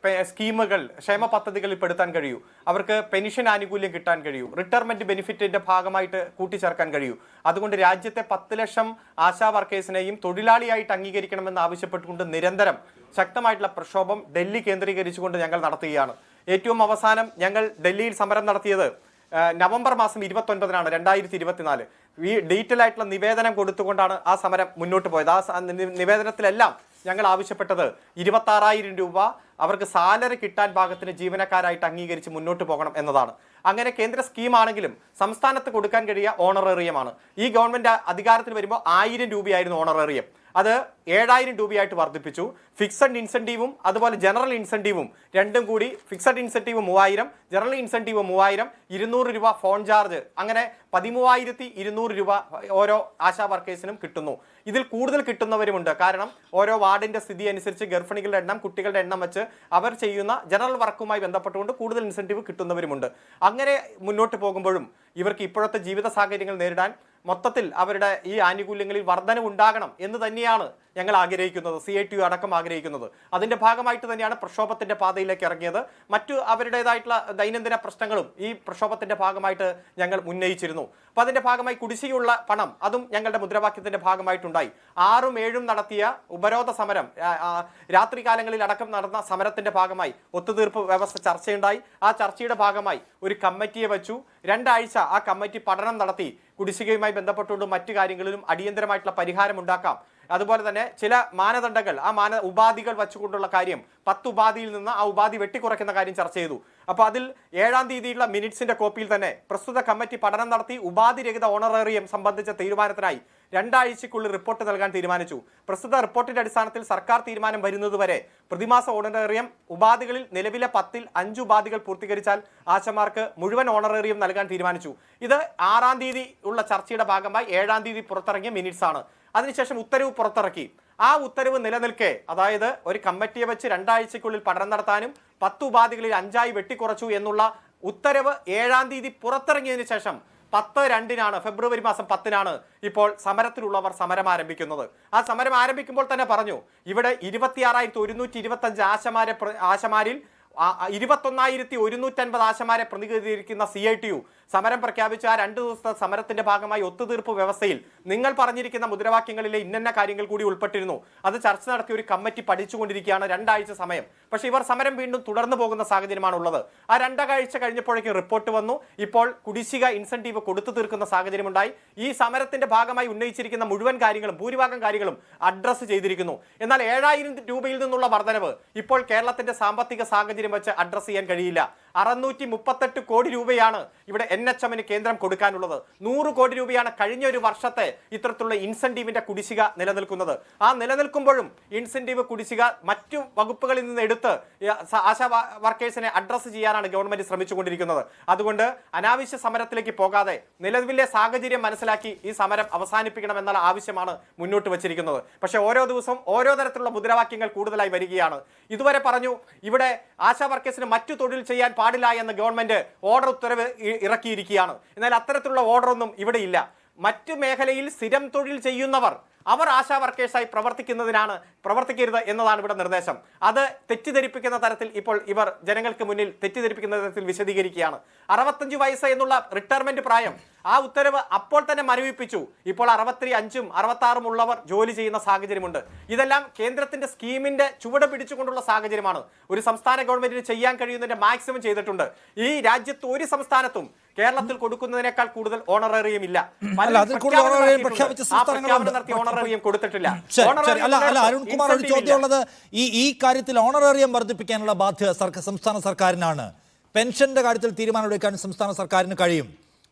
സ്കീമുകൾ, ക്ഷേമ പദ്ധതികളിൽ പെടുത്താൻ കഴിയൂ. അവർക്ക് പെൻഷൻ ആനുകൂല്യം കിട്ടാൻ കഴിയൂ. റിട്ടയർമെന്റ് ബെനിഫിറ്റിന്റെ ഭാഗമായിട്ട് കൂട്ടിച്ചേർക്കാൻ കഴിയൂ. അതുകൊണ്ട് രാജ്യത്തെ 10 ലക്ഷം ആശാ വർക്കേഴ്സിനെയും തൊഴിലാളിയായിട്ട് അംഗീകരിക്കണമെന്ന് ആവശ്യപ്പെട്ടുകൊണ്ട് നിരന്തരം ശക്തമായിട്ടുള്ള പ്രക്ഷോഭം ഡൽഹി കേന്ദ്രീകരിച്ചുകൊണ്ട് ഞങ്ങൾ നടത്തുകയാണ്. ഏറ്റവും അവസാനം ഞങ്ങൾ ഡൽഹിയിൽ സമരം നടത്തിയത് നവംബർ മാസം 29-നാണ് 2024. ഈ ഡീറ്റെയിൽ ആയിട്ടുള്ള നിവേദനം കൊടുത്തുകൊണ്ടാണ് ആ സമരം മുന്നോട്ട് പോയത്. ആ നിവേദനത്തിലെല്ലാം ഞങ്ങൾ ആവശ്യപ്പെട്ടത് 26,000 രൂപ അവർക്ക് സാലറി കിട്ടാൻ പാകത്തിന് ജീവനക്കാരായിട്ട് അംഗീകരിച്ച് മുന്നോട്ട് പോകണം എന്നതാണ്. അങ്ങനെ കേന്ദ്ര സ്കീമാണെങ്കിലും സംസ്ഥാനത്ത് കൊടുക്കാൻ കഴിയുക ഓണറേറിയമാണ്. ഈ ഗവൺമെന്റ് അധികാരത്തിൽ വരുമ്പോൾ 1000 രൂപയായിരുന്നു ഓണറേറിയം. അത് 7000 രൂപയായിട്ട് വർദ്ധിപ്പിച്ചു. ഫിക്സഡ് ഇൻസെന്റീവും അതുപോലെ ജനറൽ ഇൻസെന്റീവും രണ്ടും കൂടി, ഫിക്സഡ് ഇൻസെന്റീവ് 3000, ജനറൽ ഇൻസെന്റീവ് 3000, 200 രൂപ ഫോൺ ചാർജ്, അങ്ങനെ 13,200 രൂപ ഓരോ ആശാ വർക്കേഴ്സിനും കിട്ടുന്നു. ഇതിൽ കൂടുതൽ കിട്ടുന്നവരുമുണ്ട്. കാരണം ഓരോ വാർഡിന്റെ സ്ഥിതി അനുസരിച്ച് ഗർഭിണികളുടെ എണ്ണം, കുട്ടികളുടെ എണ്ണം വെച്ച് അവർ ചെയ്യുന്ന ജനറൽ വർക്കുമായി ബന്ധപ്പെട്ടുകൊണ്ട് കൂടുതൽ ഇൻസെന്റീവ് കിട്ടുന്നവരുമുണ്ട്. അങ്ങനെ മുന്നോട്ട് പോകുമ്പോഴും ഇവർക്ക് ഇപ്പോഴത്തെ ജീവിത സാഹചര്യങ്ങൾ നേരിടാൻ മൊത്തത്തിൽ അവരുടെ ഈ ആനുകൂല്യങ്ങളിൽ വർധനവുണ്ടാകണം എന്ന് തന്നെയാണ് ഞങ്ങൾ ആഗ്രഹിക്കുന്നത്, CITU അടക്കം ആഗ്രഹിക്കുന്നത്. അതിന്റെ ഭാഗമായിട്ട് തന്നെയാണ് പ്രക്ഷോഭത്തിന്റെ പാതയിലേക്ക് ഇറങ്ങിയത്. മറ്റു അവരുടേതായിട്ടുള്ള ദൈനംദിന പ്രശ്നങ്ങളും ഈ പ്രക്ഷോഭത്തിന്റെ ഭാഗമായിട്ട് ഞങ്ങൾ ഉന്നയിച്ചിരുന്നു. അപ്പോൾ അതിന്റെ ഭാഗമായി കുടിശ്ശികയുള്ള പണം അതും ഞങ്ങളുടെ മുദ്രാവാക്യത്തിന്റെ ഭാഗമായിട്ടുണ്ടായി. 6ഉം 7ഉം നടത്തിയ ഉപരോധ സമരം, രാത്രികാലങ്ങളിൽ അടക്കം നടന്ന സമരത്തിന്റെ ഭാഗമായി ഒത്തുതീർപ്പ് വ്യവസ്ഥ ചർച്ചയുണ്ടായി. ആ ചർച്ചയുടെ ഭാഗമായി ഒരു കമ്മിറ്റിയെ വെച്ചു. 2 ആഴ്ച ആ കമ്മിറ്റി പഠനം നടത്തി കുടിശ്ശികയുമായി ബന്ധപ്പെട്ടുകൊണ്ട് മറ്റു കാര്യങ്ങളിലും അടിയന്തരമായിട്ടുള്ള പരിഹാരം ഉണ്ടാക്കാം. അതുപോലെ തന്നെ ചില മാനദണ്ഡങ്ങൾ, ആ ഉപാധികൾ വെച്ചുകൊണ്ടുള്ള കാര്യം, 10 ഉപാധിയിൽ നിന്ന് ആ ഉപാധി വെട്ടിക്കുറയ്ക്കുന്ന കാര്യം ചർച്ച ചെയ്തു. അപ്പോൾ അതിൽ 7-ാം തീയതിയുള്ള മിനിറ്റ്സിന്റെ കോപ്പിയിൽ തന്നെ പ്രസ്തുത കമ്മിറ്റി പഠനം നടത്തി ഉപാധിരഹിത ഓണറേറിയം സംബന്ധിച്ച തീരുമാനത്തിനായി 2 ആഴ്ചയ്ക്കുള്ളിൽ റിപ്പോർട്ട് നൽകാൻ തീരുമാനിച്ചു. പ്രസ്തുത റിപ്പോർട്ടിന്റെ അടിസ്ഥാനത്തിൽ സർക്കാർ തീരുമാനം വരുന്നതുവരെ പ്രതിമാസ ഓണറേറിയം ഉപാധികളിൽ നിലവിലെ 10-ൽ 5 ഉപാധികൾ പൂർത്തീകരിച്ചാൽ ആശമാർക്ക് മുഴുവൻ ഓണറേറിയം നൽകാൻ തീരുമാനിച്ചു. ഇത് 6-ാം തീയതി ഉള്ള ചർച്ചയുടെ ഭാഗമായി 7-ാം തീയതി പുറത്തിറങ്ങിയ മിനിറ്റ്സ് ആണ്. അതിനുശേഷം ഉത്തരവ് പുറത്തിറക്കി. ആ ഉത്തരവ് നിലനിൽക്കെ, അതായത് ഒരു കമ്മിറ്റിയെ വെച്ച് 2 ആഴ്ചയ്ക്കുള്ളിൽ പഠനം നടത്താനും 10 ഉപാധികളിൽ 5ആയി വെട്ടിക്കുറച്ചു എന്നുള്ള ഉത്തരവ് 7-ാം തീയതി പുറത്തിറങ്ങിയതിനു ശേഷം 10/2 ഫെബ്രുവരി മാസം 10-നാണ് ഇപ്പോൾ സമരത്തിലുള്ളവർ സമരം ആരംഭിക്കുന്നത്. ആ സമരം ആരംഭിക്കുമ്പോൾ തന്നെ പറഞ്ഞു, ഇവിടെ 26,125 ആശമാരിൽ 21,150 ആശമാരെ പ്രതിനിധീകരിക്കുന്ന CITU സമരം പ്രഖ്യാപിച്ച ആ 2 ദിവസത്തെ സമരത്തിന്റെ ഭാഗമായി ഒത്തുതീർപ്പ് വ്യവസ്ഥയിൽ നിങ്ങൾ പറഞ്ഞിരിക്കുന്ന മുദ്രാവാക്യങ്ങളിലെ ഇന്ന കാര്യങ്ങൾ കൂടി ഉൾപ്പെട്ടിരുന്നു. അത് ചർച്ച നടത്തിയ ഒരു കമ്മിറ്റി പഠിച്ചുകൊണ്ടിരിക്കുകയാണ്. 2 ആഴ്ച സമയം. പക്ഷേ ഇവർ സമരം വീണ്ടും തുടർന്നു പോകുന്ന സാഹചര്യമാണ് ഉള്ളത്. ആ 2 ആഴ്ച കഴിഞ്ഞപ്പോഴേക്കും റിപ്പോർട്ട് വന്നു. ഇപ്പോൾ കുടിശ്ശിക ഇൻസെന്റീവ് കൊടുത്തു തീർക്കുന്ന സാഹചര്യമുണ്ടായി. ഈ സമരത്തിന്റെ ഭാഗമായി ഉന്നയിച്ചിരിക്കുന്ന മുഴുവൻ കാര്യങ്ങളും, ഭൂരിഭാഗം കാര്യങ്ങളും അഡ്രസ്സ് ചെയ്തിരിക്കുന്നു. എന്നാൽ 7,000 രൂപയിൽ നിന്നുള്ള വർധനവ് ഇപ്പോൾ കേരളത്തിന്റെ സാമ്പത്തിക സാഹചര്യം വെച്ച് അഡ്രസ് ചെയ്യാൻ കഴിയില്ല. 638 കോടി രൂപയാണ് ഇവിടെ NHM-ന് കേന്ദ്രം കൊടുക്കാനുള്ളത്. 100 കോടി രൂപയാണ് കഴിഞ്ഞ ഒരു വർഷത്തെ ഇത്തരത്തിലുള്ള ഇൻസെന്റീവിന്റെ കുടിശ്ശിക നിലനിൽക്കുന്നത്. ആ നിലനിൽക്കുമ്പോഴും ഇൻസെന്റീവ് കുടിശ്ശിക മറ്റു വകുപ്പുകളിൽ നിന്ന് എടുത്ത് ആശാ വർക്കേഴ്സിനെ അഡ്രസ് ചെയ്യാനാണ് ഗവൺമെന്റ് ശ്രമിച്ചുകൊണ്ടിരിക്കുന്നത്. അതുകൊണ്ട് അനാവശ്യ സമരത്തിലേക്ക് പോകാതെ നിലവിലെ സാഹചര്യം മനസ്സിലാക്കി ഈ സമരം അവസാനിപ്പിക്കണമെന്നുള്ള ആവശ്യമാണ് മുന്നോട്ട് വച്ചിരിക്കുന്നത്. പക്ഷേ ഓരോ ദിവസവും ഓരോ തരത്തിലുള്ള മുദ്രാവാക്യങ്ങൾ കൂടുതലായി വരികയാണ്. ഇതുവരെ പറഞ്ഞു ഇവിടെ ആശാ വർക്കേഴ്സിന് മറ്റു തൊഴിൽ ചെയ്യാൻ പാടില്ല എന്ന് ഗവൺമെന്റ് ഓർഡർ ഉത്തരവ് ഇറക്കിയിരിക്കുകയാണ്. എന്നാൽ അത്തരത്തിലുള്ള ഓർഡറൊന്നും ഇവിടെ ഇല്ല. മറ്റു മേഖലയിൽ സ്ഥിരം തൊഴിൽ ചെയ്യുന്നവർ അവർ ആശാ വർക്കേഴ്സായി പ്രവർത്തിക്കരുത് എന്നതാണ് ഇവിടെ നിർദ്ദേശം. അത് തെറ്റിദ്ധരിപ്പിക്കുന്ന തരത്തിൽ ഇപ്പോൾ ഇവർ ജനങ്ങൾക്ക് മുന്നിൽ തെറ്റിദ്ധരിപ്പിക്കുന്ന തരത്തിൽ വിശദീകരിക്കുകയാണ്. 65 വയസ്സ് എന്നുള്ള റിട്ടയർമെന്റ് പ്രായം, ആ ഉത്തരവ് അപ്പോൾ തന്നെ മരവിപ്പിച്ചു. ഇപ്പോൾ 65ഉം 66ഉം ഉള്ളവർ ജോലി ചെയ്യുന്ന സാഹചര്യമുണ്ട്. ഇതെല്ലാം കേന്ദ്രത്തിന്റെ സ്കീമിന്റെ ചുവട് പിടിച്ചുകൊണ്ടുള്ള സാഹചര്യമാണ്. ഒരു സംസ്ഥാന ഗവൺമെന്റിന് ചെയ്യാൻ കഴിയുന്നതിന്റെ മാക്സിമം ചെയ്തിട്ടുണ്ട്. ഈ രാജ്യത്ത് ഒരു സംസ്ഥാനത്തും കേരളത്തിൽ കൊടുക്കുന്നതിനേക്കാൾ കൂടുതൽ ഓണറേറിയം ഇല്ല. ഓണറേറിയം കൊടുത്തിട്ടില്ല. അരുൺകുമാർ, ഒരു ചോദ്യമുള്ളത്, ഈ കാര്യത്തിൽ ഓണറേറിയം വർദ്ധിപ്പിക്കാനുള്ള ബാധ്യത സംസ്ഥാന സർക്കാരിനാണ്. പെൻഷന്റെ കാര്യത്തിൽ തീരുമാനമെടുക്കാൻ സംസ്ഥാന സർക്കാരിന് കഴിയും.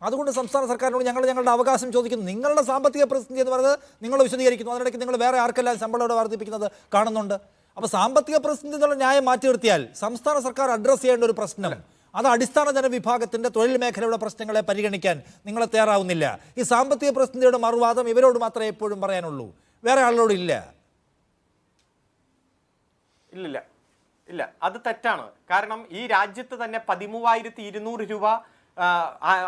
അതുകൊണ്ട് സംസ്ഥാന സർക്കാരിനോട് ഞങ്ങളുടെ അവകാശം ചോദിക്കുന്നു. നിങ്ങളുടെ സാമ്പത്തിക പ്രതിസന്ധി എന്ന് പറയുന്നത് നിങ്ങൾ വിശദീകരിക്കുന്നു. അതിനിടയ്ക്ക് നിങ്ങൾ വേറെ ആർക്കെല്ലാം ശമ്പളം വർദ്ധിപ്പിക്കുന്നത് കാണുന്നുണ്ട്. അപ്പോൾ സാമ്പത്തിക പ്രതിസന്ധി എന്നുള്ള ന്യായം മാറ്റി നിർത്തിയാൽ സംസ്ഥാന സർക്കാർ അഡ്രസ് ചെയ്യേണ്ട ഒരു പ്രശ്നം, അത് അടിസ്ഥാന ജനവിഭാഗത്തിന്റെ തൊഴിൽ മേഖലയുടെ പ്രശ്നങ്ങളെ പരിഗണിക്കാൻ നിങ്ങൾ തയ്യാറാവുന്നില്ല. ഈ സാമ്പത്തിക പ്രതിസന്ധിയുടെ മറുവാദം ഇവരോട് മാത്രമേ എപ്പോഴും പറയാനുള്ളൂ, വേറെ ആളോട് ഇല്ല. ഇല്ല, അത് തെറ്റാണ്. കാരണം ഈ രാജ്യത്ത് തന്നെ 13,200 രൂപ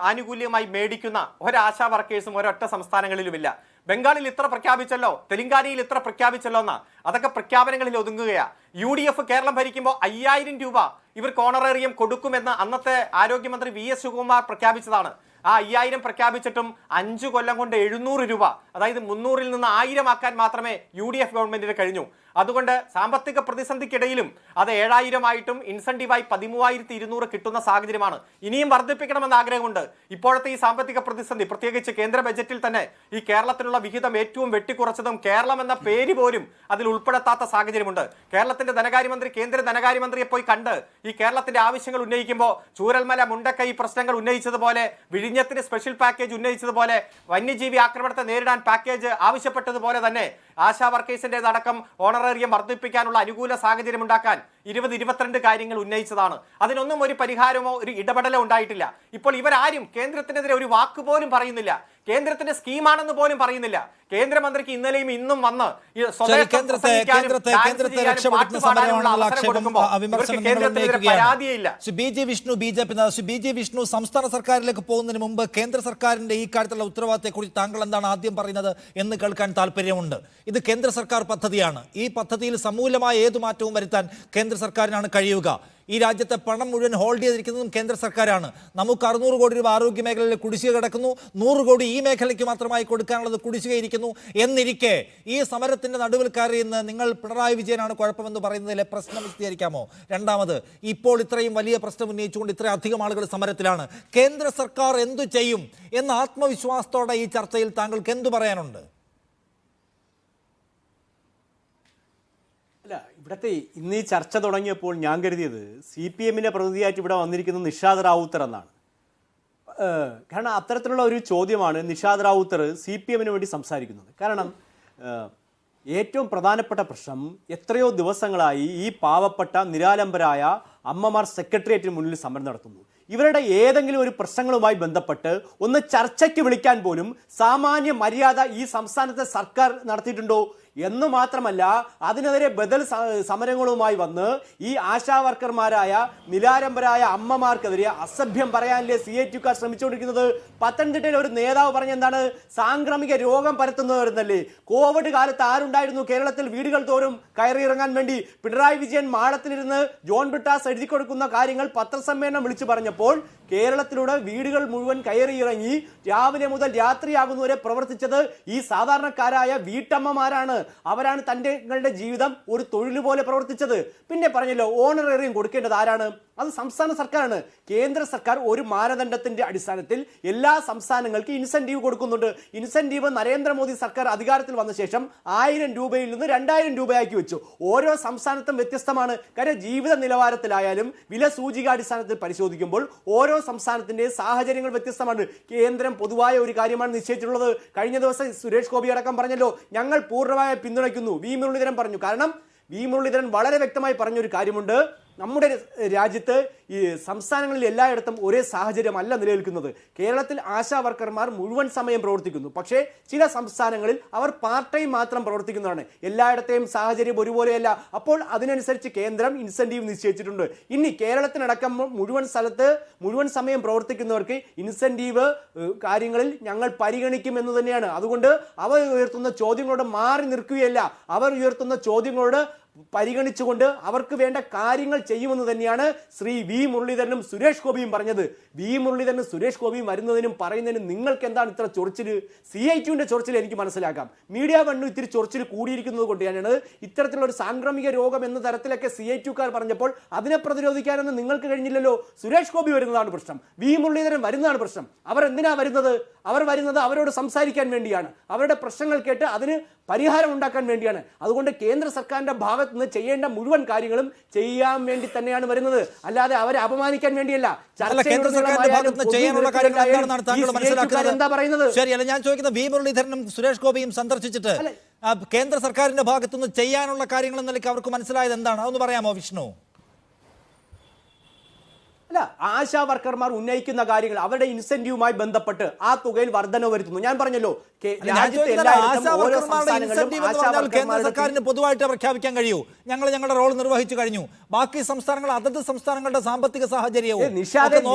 ആനുകൂല്യമായി മേടിക്കുന്ന ഒരാശാ വർക്കേഴ്സും ഒരൊറ്റ സംസ്ഥാനങ്ങളിലുമില്ല. ബംഗാളിൽ ഇത്ര പ്രഖ്യാപിച്ചല്ലോ, തെലങ്കാനയിൽ ഇത്ര പ്രഖ്യാപിച്ചല്ലോ എന്നാ, അതൊക്കെ പ്രഖ്യാപനങ്ങളിൽ ഒതുങ്ങുകയാ. UDF കേരളം ഭരിക്കുമ്പോൾ 5,000 രൂപ ഇവർക്ക് ഓണറേറിയം കൊടുക്കുമെന്ന് അന്നത്തെ ആരോഗ്യമന്ത്രി VS ശിവകുമാർ പ്രഖ്യാപിച്ചതാണ്. ആ 5,000 പ്രഖ്യാപിച്ചിട്ടും 5 കൊല്ലം കൊണ്ട് 700 രൂപ, അതായത് 300-ൽ നിന്ന് 1000 ആക്കാൻ മാത്രമേ UDF ഗവൺമെന്റിന് കഴിഞ്ഞു. അതുകൊണ്ട് സാമ്പത്തിക പ്രതിസന്ധിക്കിടയിലും അത് 7,000 ആയിട്ടും ഇൻസെന്റീവായി 13,200 കിട്ടുന്ന സാഹചര്യമാണ്. ഇനിയും വർദ്ധിപ്പിക്കണമെന്ന് ആഗ്രഹമുണ്ട്. ഇപ്പോഴത്തെ ഈ സാമ്പത്തിക പ്രതിസന്ധി, പ്രത്യേകിച്ച് കേന്ദ്ര ബജറ്റിൽ തന്നെ ഈ കേരളത്തിനുള്ള വിഹിതം ഏറ്റവും വെട്ടിക്കുറച്ചതും കേരളം എന്ന പേര് പോലും അതിൽ ഉൾപ്പെടുത്താത്ത സാഹചര്യമുണ്ട്. കേരളത്തിന്റെ ധനകാര്യമന്ത്രി കേന്ദ്ര ധനകാര്യമന്ത്രിയെ പോയി കണ്ട് ഈ കേരളത്തിന്റെ ആവശ്യങ്ങൾ ഉന്നയിക്കുമ്പോൾ ചൂരൽമല മുണ്ടക്കൈ പ്രശ്നങ്ങൾ ഉന്നയിച്ചതുപോലെ, വിഴിഞ്ഞത്തിന് സ്പെഷ്യൽ പാക്കേജ് ഉന്നയിച്ചതുപോലെ, വന്യജീവി ആക്രമണത്തെ നേരിടാൻ പാക്കേജ് ആവശ്യപ്പെട്ടതുപോലെ തന്നെ ആശാ വർക്കേഴ്സിൻ്റെതടക്കം ഓണറേറിയം വർദ്ധിപ്പിക്കാനുള്ള അനുകൂല സാഹചര്യം ഉണ്ടാക്കാൻ 22 കാര്യങ്ങൾ ഉന്നയിച്ചതാണ്. അതിനൊന്നും ഒരു പരിഹാരമോ ഒരു ഇടപെടലോ ഉണ്ടായിട്ടില്ല. ഇപ്പോൾ ഇവരാരും കേന്ദ്രത്തിനെതിരെ ഒരു വാക്ക് പോലും പറയുന്നില്ല. കേന്ദ്രത്തിന്റെ സ്കീമാണെന്ന് പോലും പറയുന്നില്ല. കേന്ദ്രമന്ത്രിക്ക് ഇന്നലെയും ഇന്നും വന്ന് പരാതിയില്ല. ബി.ജെ. വിഷ്ണു സംസ്ഥാന സർക്കാരിലേക്ക് പോകുന്നതിന് മുമ്പ് കേന്ദ്ര സർക്കാരിന്റെ ഈ കാര്യത്തിലുള്ള ഉത്തരവാദിത്തത്തെക്കുറിച്ച് താങ്കൾ എന്താണ് ആദ്യം പറയുന്നത് എന്ന് കേൾക്കാൻ താല്പര്യമുണ്ട്. ഇത് കേന്ദ്ര സർക്കാർ പദ്ധതിയാണ്. ഈ പദ്ധതിയിൽ സമൂലമായ ഏതു മാറ്റവും വരുത്താൻ കേന്ദ്ര സർക്കാരിനാണ് കഴിയുക. ഈ രാജ്യത്തെ പണം മുഴുവൻ ഹോൾഡ് ചെയ്തിരിക്കുന്നതും കേന്ദ്ര സർക്കാരാണ്. നമുക്ക് 600 കോടി രൂപ ആരോഗ്യ മേഖലയിൽ കുടിശ്ശിക കിടക്കുന്നു, 100 കോടി ഈ മേഖലയ്ക്ക് മാത്രമായി കൊടുക്കാനുള്ളത് കുടിശ്ശികയിരിക്കുന്നു. എന്നിരിക്കെ ഈ സമരത്തിന്റെ നടുവിൽ കയറിയെന്ന് നിങ്ങൾ പിണറായി വിജയനാണ് കുഴപ്പമെന്ന് പറയുന്നതിലെ പ്രശ്നം വിശദീകരിക്കാമോ? രണ്ടാമത്, ഇപ്പോൾ ഇത്രയും വലിയ പ്രശ്നം ഉന്നയിച്ചുകൊണ്ട് ഇത്രയധികം ആളുകൾ സമരത്തിലാണ്, കേന്ദ്ര സർക്കാർ എന്തു ചെയ്യും എന്ന ആത്മവിശ്വാസത്തോടെ ഈ ചർച്ചയിൽ താങ്കൾക്ക് എന്തു പറയാനുണ്ട്? അല്ല, ഇവിടുത്തെ ഇന്ന് ഈ ചർച്ച തുടങ്ങിയപ്പോൾ ഞാൻ കരുതിയത് CPM-ന്റെ പ്രതിനിധിയായിട്ട് ഇവിടെ വന്നിരിക്കുന്നത് നിഷാദ് റാവുത്തർ എന്നാണ്. കാരണം അത്തരത്തിലുള്ള ഒരു ചോദ്യമാണ് നിഷാദ് റാവുത്തർ CPM-ന് വേണ്ടി സംസാരിക്കുന്നത്. കാരണം ഏറ്റവും പ്രധാനപ്പെട്ട പ്രശ്നം, എത്രയോ ദിവസങ്ങളായി ഈ പാവപ്പെട്ട നിരാലംബരായ അമ്മമാർ സെക്രട്ടേറിയറ്റിന് മുന്നിൽ സമരം നടത്തുന്നു. ഇവരുടെ ഏതെങ്കിലും ഒരു പ്രശ്നങ്ങളുമായി ബന്ധപ്പെട്ട് ഒന്ന് ചർച്ചയ്ക്ക് വിളിക്കാൻ പോലും സാമാന്യ മര്യാദ ഈ സംസ്ഥാനത്തെ സർക്കാർ നടത്തിയിട്ടുണ്ടോ എന്ന് മാത്രമല്ല, അതിനെതിരെ ബദൽ സമരങ്ങളുമായി വന്ന് ഈ ആശാ വർക്കർമാരായ നിരാലംബരായ അമ്മമാർക്കെതിരെ അസഭ്യം പറയാനല്ലേ CITUക്കാർ ശ്രമിച്ചുകൊണ്ടിരിക്കുന്നത്. പത്തനംതിട്ടയിൽ ഒരു നേതാവ് പറഞ്ഞ എന്താണ്, സാംക്രമിക രോഗം പരത്തുന്നവരെന്നല്ലേ. കോവിഡ് കാലത്ത് ആരുണ്ടായിരുന്നു കേരളത്തിൽ വീടുകൾ തോറും കയറിയിറങ്ങാൻ വേണ്ടി? പിണറായി വിജയൻ മാളത്തിലിരുന്ന് ജോൺ ബ്രിട്ടാസ് എഴുതി കൊടുക്കുന്ന കാര്യങ്ങൾ പത്രസമ്മേളനം വിളിച്ചു പറഞ്ഞപ്പോൾ കേരളത്തിലൂടെ വീടുകൾ മുഴുവൻ കയറിയിറങ്ങി രാവിലെ മുതൽ രാത്രിയാകുന്നവരെ പ്രവർത്തിച്ചത് ഈ സാധാരണക്കാരായ വീട്ടമ്മമാരാണ്. അവരാണ് തങ്ങളുടെ ജീവിതം ഒരു തൊഴിൽ പോലെ പ്രവർത്തിച്ചത്. പിന്നെ പറഞ്ഞല്ലോ, ഓണറേറിയം കൊടുക്കേണ്ടത് ആരാണ്? അത് സംസ്ഥാന സർക്കാരാണ്. കേന്ദ്ര സർക്കാർ ഒരു മാനദണ്ഡത്തിന്റെ അടിസ്ഥാനത്തിൽ എല്ലാ സംസ്ഥാനങ്ങൾക്ക് ഇൻസെന്റീവ് കൊടുക്കുന്നുണ്ട്. ഇൻസെന്റീവ് നരേന്ദ്രമോദി സർക്കാർ അധികാരത്തിൽ വന്ന ശേഷം 1000 രൂപയിൽ നിന്ന് 2000 രൂപയാക്കി വെച്ചു. ഓരോ സംസ്ഥാനത്തും വ്യത്യസ്തമാണ്. കാര്യം ജീവിത നിലവാരത്തിലായാലും വില സൂചികാടിസ്ഥാനത്തിൽ പരിശോധിക്കുമ്പോൾ ഓരോ സംസ്ഥാനത്തിന്റെ സാഹചര്യങ്ങൾ വ്യത്യസ്തമാണ്. കേന്ദ്രം പൊതുവായ ഒരു കാര്യമാണ് നിശ്ചയിച്ചിട്ടുള്ളത്. കഴിഞ്ഞ ദിവസം സുരേഷ് ഗോപി അടക്കം പറഞ്ഞല്ലോ, ഞങ്ങൾ പൂർണ്ണമായി പിന്തുണയ്ക്കുന്നു. വി മുരളീധരൻ പറഞ്ഞു. കാരണം വി മുരളീധരൻ വളരെ വ്യക്തമായി പറഞ്ഞൊരു കാര്യമുണ്ട്, നമ്മുടെ രാജ്യത്ത് ഈ സംസ്ഥാനങ്ങളിൽ എല്ലായിടത്തും ഒരേ സാഹചര്യമല്ല നിലനിൽക്കുന്നത്. കേരളത്തിൽ ആശാ വർക്കർമാർ മുഴുവൻ സമയം പ്രവർത്തിക്കുന്നു. പക്ഷേ ചില സംസ്ഥാനങ്ങളിൽ അവർ പാർട്ട് ടൈം മാത്രം പ്രവർത്തിക്കുന്നതാണ്. എല്ലായിടത്തെയും സാഹചര്യം ഒരുപോലെയല്ല. അപ്പോൾ അതിനനുസരിച്ച് കേന്ദ്രം ഇൻസെന്റീവ് നിശ്ചയിച്ചിട്ടുണ്ട്. ഇനി കേരളത്തിനടക്കം മുഴുവൻ സ്ഥലത്ത് മുഴുവൻ സമയം പ്രവർത്തിക്കുന്നവർക്ക് ഇൻസെന്റീവ് കാര്യങ്ങളിൽ ഞങ്ങൾ പരിഗണിക്കും എന്ന് തന്നെയാണ്. അതുകൊണ്ട് അവർ ഉയർത്തുന്ന ചോദ്യങ്ങളോട് മാറി നിൽക്കുകയല്ല, അവർ ഉയർത്തുന്ന ചോദ്യങ്ങളോട് പരിഗണിച്ചുകൊണ്ട് അവർക്ക് വേണ്ട കാര്യങ്ങൾ ചെയ്യുമെന്ന് തന്നെയാണ് ശ്രീ വി മുരളീധരനും സുരേഷ് ഗോപിയും പറഞ്ഞത്. വി മുരളീധരനും സുരേഷ് ഗോപിയും വരുന്നതിനും പറയുന്നതിനും നിങ്ങൾക്ക് എന്താണ് ഇത്ര ചൊറിച്ചിൽ? CITUവിന്റെ ചൊറിച്ചിൽ എനിക്ക് മനസ്സിലാക്കാം. മീഡിയ വണ്ണു ഇത്തിരി ചൊറിച്ചിൽ കൂടിയിരിക്കുന്നത് കൊണ്ട് തന്നെയാണ് ഇത്തരത്തിലുള്ള ഒരു സാംക്രമിക രോഗം എന്ന തരത്തിലൊക്കെ CITUക്കാർ പറഞ്ഞപ്പോൾ അതിനെ പ്രതിരോധിക്കാനൊന്നും നിങ്ങൾക്ക് കഴിഞ്ഞില്ലല്ലോ. സുരേഷ് ഗോപി വരുന്നതാണ് പ്രശ്നം, വി മുരളീധരൻ വരുന്നതാണ് പ്രശ്നം. അവർ എന്തിനാ വരുന്നത്? അവർ വരുന്നത് അവരോട് സംസാരിക്കാൻ വേണ്ടിയാണ്, അവരുടെ പ്രശ്നങ്ങൾ കേട്ട് അതിന് പരിഹാരം ഉണ്ടാക്കാൻ വേണ്ടിയാണ്. അതുകൊണ്ട് കേന്ദ്ര സർക്കാരിന്റെ ഭാഗത്ത് നിന്ന് ചെയ്യേണ്ട മുഴുവൻ കാര്യങ്ങളും ചെയ്യാൻ വേണ്ടി തന്നെയാണ് വരുന്നത്, അല്ലാതെ അവരെ അപമാനിക്കാൻ വേണ്ടിയല്ല. എന്താ പറയുന്നത്? ശരിയല്ല, ഞാൻ ചോദിക്കുന്നത് വി മുരളീധരനും സുരേഷ് ഗോപിയും സന്ദർശിച്ചിട്ട് കേന്ദ്ര സർക്കാരിന്റെ ഭാഗത്തുനിന്ന് ചെയ്യാനുള്ള കാര്യങ്ങൾ എന്നതിലേക്ക് അവർക്ക് മനസ്സിലായത് എന്താണ്? അതൊന്ന് പറയാമോ വിഷ്ണു? അല്ല, ആശാ വർക്കർമാർ ഉന്നയിക്കുന്ന കാര്യങ്ങൾ അവരുടെ ഇൻസെന്റീവുമായി ബന്ധപ്പെട്ട് ആ തുകയിൽ വർധനവ് വരുത്തുന്നു. ഞാൻ പറഞ്ഞല്ലോ, സർക്കാരിന് പൊതുവായിട്ട് പ്രഖ്യാപിക്കാൻ കഴിയൂ, ഞങ്ങൾ ഞങ്ങളുടെ റോൾ നിർവഹിച്ചു കഴിഞ്ഞു. ബാക്കി സംസ്ഥാനങ്ങൾ അതത് സംസ്ഥാനങ്ങളുടെ സാമ്പത്തിക സാഹചര്യവും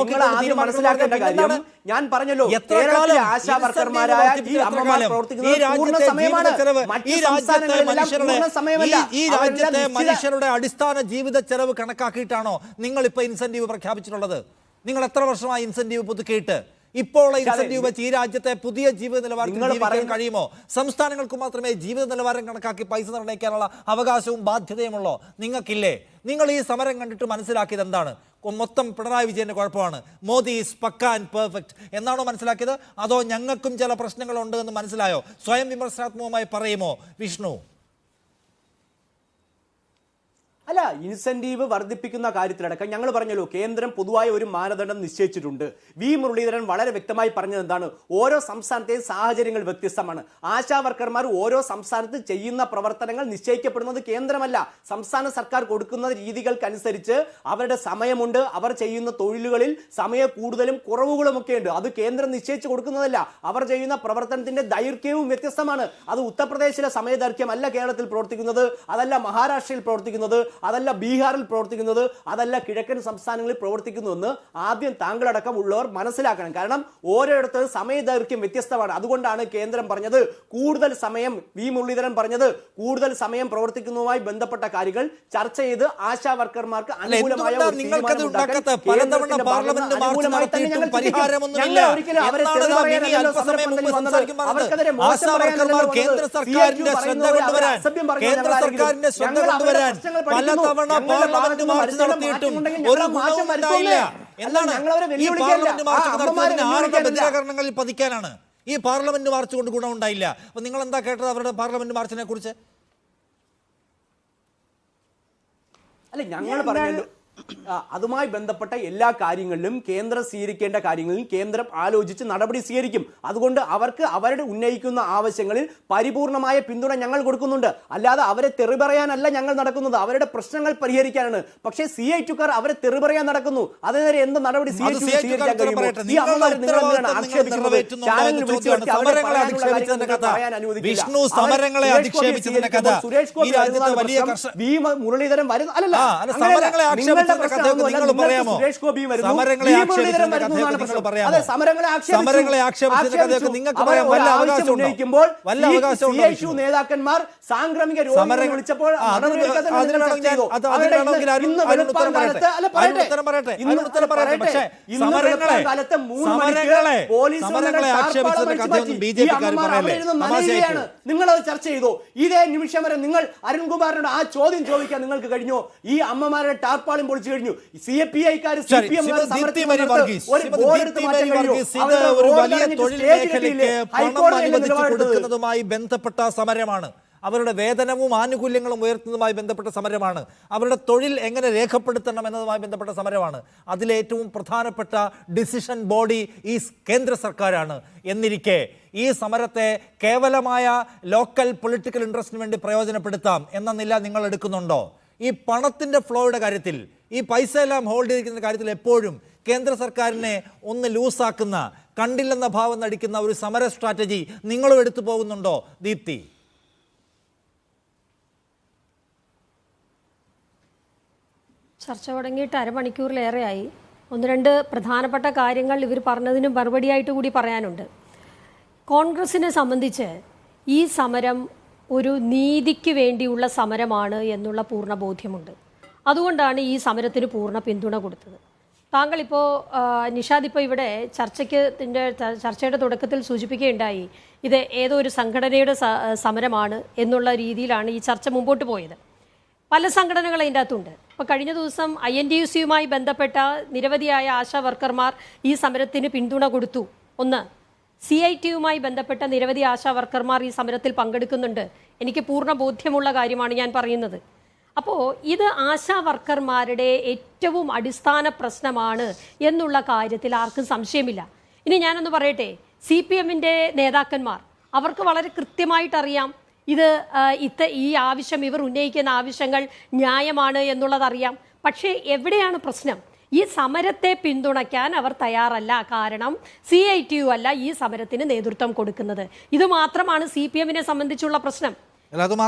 മനസ്സിലാക്കേണ്ട കാര്യം ഞാൻ പറഞ്ഞല്ലോ, ആശാ വർക്കർമാരായ ഈ അമ്മമാർ പ്രവർത്തിക്കുന്നത് ഈ രാജ്യത്തെ മനുഷ്യരുടെ അടിസ്ഥാന ജീവിത ചെലവ് കണക്കാക്കിയിട്ടാണോ നിങ്ങൾ ഇപ്പൊ ഇൻസെന്റീവ് പ്രഖ്യാപിച്ചിട്ടുള്ളത്? നിങ്ങൾ എത്ര വർഷമായി ഇൻസെന്റീവ് പുതുക്കിയിട്ട്? ഇപ്പോൾ ഇൻസെന്റീവ് വെച്ച് ഈ രാജ്യത്തെ പുതിയ ജീവിത നിലവാരത്തിൽ ജീവിക്കാൻ കഴിയുമോ? സംസ്ഥാനങ്ങൾക്ക് മാത്രമേ ജീവിത നിലവാരം കണക്കാക്കി പൈസ നിർണ്ണയിക്കാനുള്ള അവകാശവും ബാധ്യതയുമുള്ളോ? നിങ്ങൾക്കില്ലേ? നിങ്ങൾ ഈ സമരം കണ്ടിട്ട് മനസ്സിലാക്കിയത് എന്താണ്? മൊത്തം പിണറായി വിജയന്റെ കുഴപ്പമാണ്, മോദി ഈസ് പക്കാ ആൻഡ് പെർഫെക്റ്റ് എന്നാണോ മനസ്സിലാക്കിയത്? അതോ ഞങ്ങൾക്കും ചില പ്രശ്നങ്ങളുണ്ട് എന്ന് മനസ്സിലായോ? സ്വയം വിമർശനാത്മകമായി പറയുമോ വിഷ്ണു? അല്ല, അല്ല, ഇൻസെന്റീവ് വർദ്ധിപ്പിക്കുന്ന കാര്യത്തിലടക്കം ഞങ്ങൾ പറഞ്ഞല്ലോ, കേന്ദ്രം പൊതുവായ ഒരു മാനദണ്ഡം നിശ്ചയിച്ചിട്ടുണ്ട്. വി മുരളീധരൻ വളരെ വ്യക്തമായി പറഞ്ഞത് എന്താണ്? ഓരോ സംസ്ഥാനത്തെയും സാഹചര്യങ്ങൾ വ്യത്യസ്തമാണ്. ആശാ വർക്കർമാർ ഓരോ സംസ്ഥാനത്ത് ചെയ്യുന്ന പ്രവർത്തനങ്ങൾ നിശ്ചയിക്കപ്പെടുന്നത് കേന്ദ്രമല്ല, സംസ്ഥാന സർക്കാർ കൊടുക്കുന്ന രീതികൾക്കനുസരിച്ച് അവരുടെ സമയമുണ്ട്. അവർ ചെയ്യുന്ന തൊഴിലുകളിൽ സമയ കൂടുതലും കുറവുകളും ഒക്കെ ഉണ്ട്. അത് കേന്ദ്രം നിശ്ചയിച്ചു കൊടുക്കുന്നതല്ല. അവർ ചെയ്യുന്ന പ്രവർത്തനത്തിന്റെ ദൈർഘ്യവും വ്യത്യസ്തമാണ്. അത് ഉത്തർപ്രദേശിലെ സമയദൈർഘ്യം അല്ല കേരളത്തിൽ പ്രവർത്തിക്കുന്നത്, അതല്ല മഹാരാഷ്ട്രയിൽ പ്രവർത്തിക്കുന്നത്, അതല്ല ബീഹാറിൽ പ്രവർത്തിക്കുന്നത്, അതല്ല കിഴക്കൻ സംസ്ഥാനങ്ങളിൽ പ്രവർത്തിക്കുന്നുവെന്ന് ആദ്യം താങ്കളടക്കം ഉള്ളവർ മനസ്സിലാക്കണം. കാരണം ഓരോരുത്തർ സമയദൈർഘ്യം വ്യത്യസ്തമാണ്. അതുകൊണ്ടാണ് കേന്ദ്രം പറഞ്ഞത് കൂടുതൽ സമയം, വി മുരളീധരൻ പറഞ്ഞത് കൂടുതൽ സമയം പ്രവർത്തിക്കുന്നതുമായി ബന്ധപ്പെട്ട കാര്യങ്ങൾ ചർച്ച ചെയ്ത് ആശാ വർക്കർമാർക്ക് അനുകൂലമായ പലതവണ പാർലമെന്റ് മാർച്ച് നടത്തിയിട്ടും ഒരു ഗുണവും ഉണ്ടായില്ല. എന്താണ് ഈ പാർലമെന്റ് മാർച്ച് നടത്തുന്നതിന് ആരുടെ ബദിരാകരണങ്ങളിൽ പതിക്കാനാണ്? ഈ പാർലമെന്റ് മാർച്ച് കൊണ്ട് ഗുണമുണ്ടായില്ല. അപ്പൊ നിങ്ങൾ എന്താ കേട്ടത് അവരുടെ പാർലമെന്റ് മാർച്ചിനെ കുറിച്ച്? അല്ല, ഞങ്ങൾ പറഞ്ഞല്ലോ, അതുമായി ബന്ധപ്പെട്ട എല്ലാ കാര്യങ്ങളിലും കേന്ദ്രം സ്വീകരിക്കേണ്ട കാര്യങ്ങളിൽ കേന്ദ്രം ആലോചിച്ച് നടപടി സ്വീകരിക്കും. അതുകൊണ്ട് അവർക്ക് അവരുടെ ഉന്നയിക്കുന്ന ആവശ്യങ്ങളിൽ പരിപൂർണമായ പിന്തുണ ഞങ്ങൾ കൊടുക്കുന്നുണ്ട്. അല്ലാതെ അവരെ തെറി പറയാനല്ല ഞങ്ങൾ നടക്കുന്നത്, അവരുടെ പ്രശ്നങ്ങൾ പരിഹരിക്കാനാണ്. പക്ഷേ CITുകാർ അവരെ തെറി പറയാൻ നടക്കുന്നു. അതിനെതിരെ എന്ത് നടപടി സ്വീകരിക്കാൻ കഴിയുമോ? ഈ അമ്മമാരെ നിങ്ങൾ എന്തിനാണ് ആക്ഷേപിക്കുന്നത്? ചാനലിൽ വിളിച്ചു വരുത്തി അവരെ പറയാൻ അനുവദിക്കില്ല. സുരേഷ് ഗോപി വി മുരളീധരൻ വരുന്നു. അല്ലല്ല, സുരേഷ് ഗോപി വരുന്നു, നേതാക്കന്മാർ സാംക്രമിക രോഗികളെ വിളിച്ചപ്പോൾ കാലത്ത് 3 മണിക്ക് പോലീസ് നിങ്ങളത് ചർച്ച ചെയ്തോ? ഇതേ നിമിഷം വരെ നിങ്ങൾ അരുൺകുമാറിനോട് ആ ചോദ്യം ചോദിക്കാൻ നിങ്ങൾക്ക് കഴിഞ്ഞോ? ഈ അമ്മമാരുടെ ടാർപ്പാളിൻ പൊളിച്ചു കഴിഞ്ഞു. CPI-ക്കാര് കൊടുക്കുന്നതുമായി ബന്ധപ്പെട്ട സമരമാണ്. അവരുടെ വേതനവും ആനുകൂല്യങ്ങളും ഉയർത്തുന്നതുമായി ബന്ധപ്പെട്ട സമരമാണ്. അവരുടെ തൊഴിൽ എങ്ങനെ രേഖപ്പെടുത്തണം എന്നതുമായി ബന്ധപ്പെട്ട സമരമാണ്. അതിലേറ്റവും പ്രധാനപ്പെട്ട ഡിസിഷൻ ബോഡി ഈ കേന്ദ്ര സർക്കാരാണ്. എന്നിരിക്കെ ഈ സമരത്തെ കേവലമായ ലോക്കൽ പൊളിറ്റിക്കൽ ഇൻട്രസ്റ്റിന് വേണ്ടി പ്രയോജനപ്പെടുത്താം എന്ന നില നിങ്ങൾ എടുക്കുന്നുണ്ടോ? ഈ പണത്തിൻ്റെ ഫ്ലോയുടെ കാര്യത്തിൽ, ഈ പൈസ എല്ലാം ഹോൾഡ് ചെയ്തിരിക്കുന്ന കാര്യത്തിൽ എപ്പോഴും കേന്ദ്ര സർക്കാരിനെ ഒന്ന് ലൂസാക്കുന്ന, കണ്ടില്ലെന്ന ഭാവം നടിക്കുന്ന ഒരു സമര സ്ട്രാറ്റജി നിങ്ങളും എടുത്തു പോകുന്നുണ്ടോ ദീപ്തി? ചർച്ച തുടങ്ങിയിട്ട് അരമണിക്കൂറിലേറെയായി. 1-2 പ്രധാനപ്പെട്ട കാര്യങ്ങൾ ഇവർ പറഞ്ഞതിന് മറുപടിയായിട്ട് കൂടി പറയാനുണ്ട്. കോൺഗ്രസിനെ സംബന്ധിച്ച് ഈ സമരം ഒരു നീതിക്ക് വേണ്ടിയുള്ള സമരമാണ് എന്നുള്ള പൂർണ്ണ ബോധ്യമുണ്ട്. അതുകൊണ്ടാണ് ഈ സമരത്തിന് പൂർണ്ണ പിന്തുണ കൊടുത്തത്. താങ്കളിപ്പോൾ നിഷാദ് ഇപ്പോൾ ഇവിടെ ചർച്ചയുടെ തുടക്കത്തിൽ സൂചിപ്പിക്കുകയുണ്ടായി, ഇത് ഏതോ ഒരു സംഘടനയുടെ സമരമാണ് എന്നുള്ള രീതിയിലാണ് ഈ ചർച്ച മുമ്പോട്ട് പോയത്. പല സംഘടനകൾ അതിൻ്റെ അകത്തുണ്ട്. ഇപ്പോൾ കഴിഞ്ഞ ദിവസം INTUC-യുമായി ബന്ധപ്പെട്ട നിരവധിയായ ആശാ വർക്കർമാർ ഈ സമരത്തിന് പിന്തുണ കൊടുത്തു. ഒന്ന്, CITയുമായി ബന്ധപ്പെട്ട നിരവധി ആശാ വർക്കർമാർ ഈ സമരത്തിൽ പങ്കെടുക്കുന്നുണ്ട്. എനിക്ക് പൂർണ്ണ ബോധ്യമുള്ള കാര്യമാണ് ഞാൻ പറയുന്നത്. അപ്പോൾ ഇത് ആശാ വർക്കർമാരുടെ ഏറ്റവും അടിസ്ഥാന പ്രശ്നമാണ് എന്നുള്ള കാര്യത്തിൽ ആർക്കും സംശയമില്ല. ഇനി ഞാനൊന്ന് പറയട്ടെ, CPM-ന്റെ നേതാക്കന്മാർ, അവർക്ക് വളരെ കൃത്യമായിട്ടറിയാം ഇത് ഈ ആവശ്യം, ഇവർ ഉന്നയിക്കുന്ന ആവശ്യങ്ങൾ ന്യായമാണ് എന്നുള്ളതറിയാം. പക്ഷേ എവിടെയാണ് പ്രശ്നം? ഈ സമരത്തെ പിന്തുണയ്ക്കാൻ അവർ തയ്യാറല്ല. കാരണം CITU അല്ല ഈ സമരത്തിന് നേതൃത്വം കൊടുക്കുന്നത്. ഇത് മാത്രമാണ് CPM-നെ സംബന്ധിച്ചുള്ള പ്രശ്നം.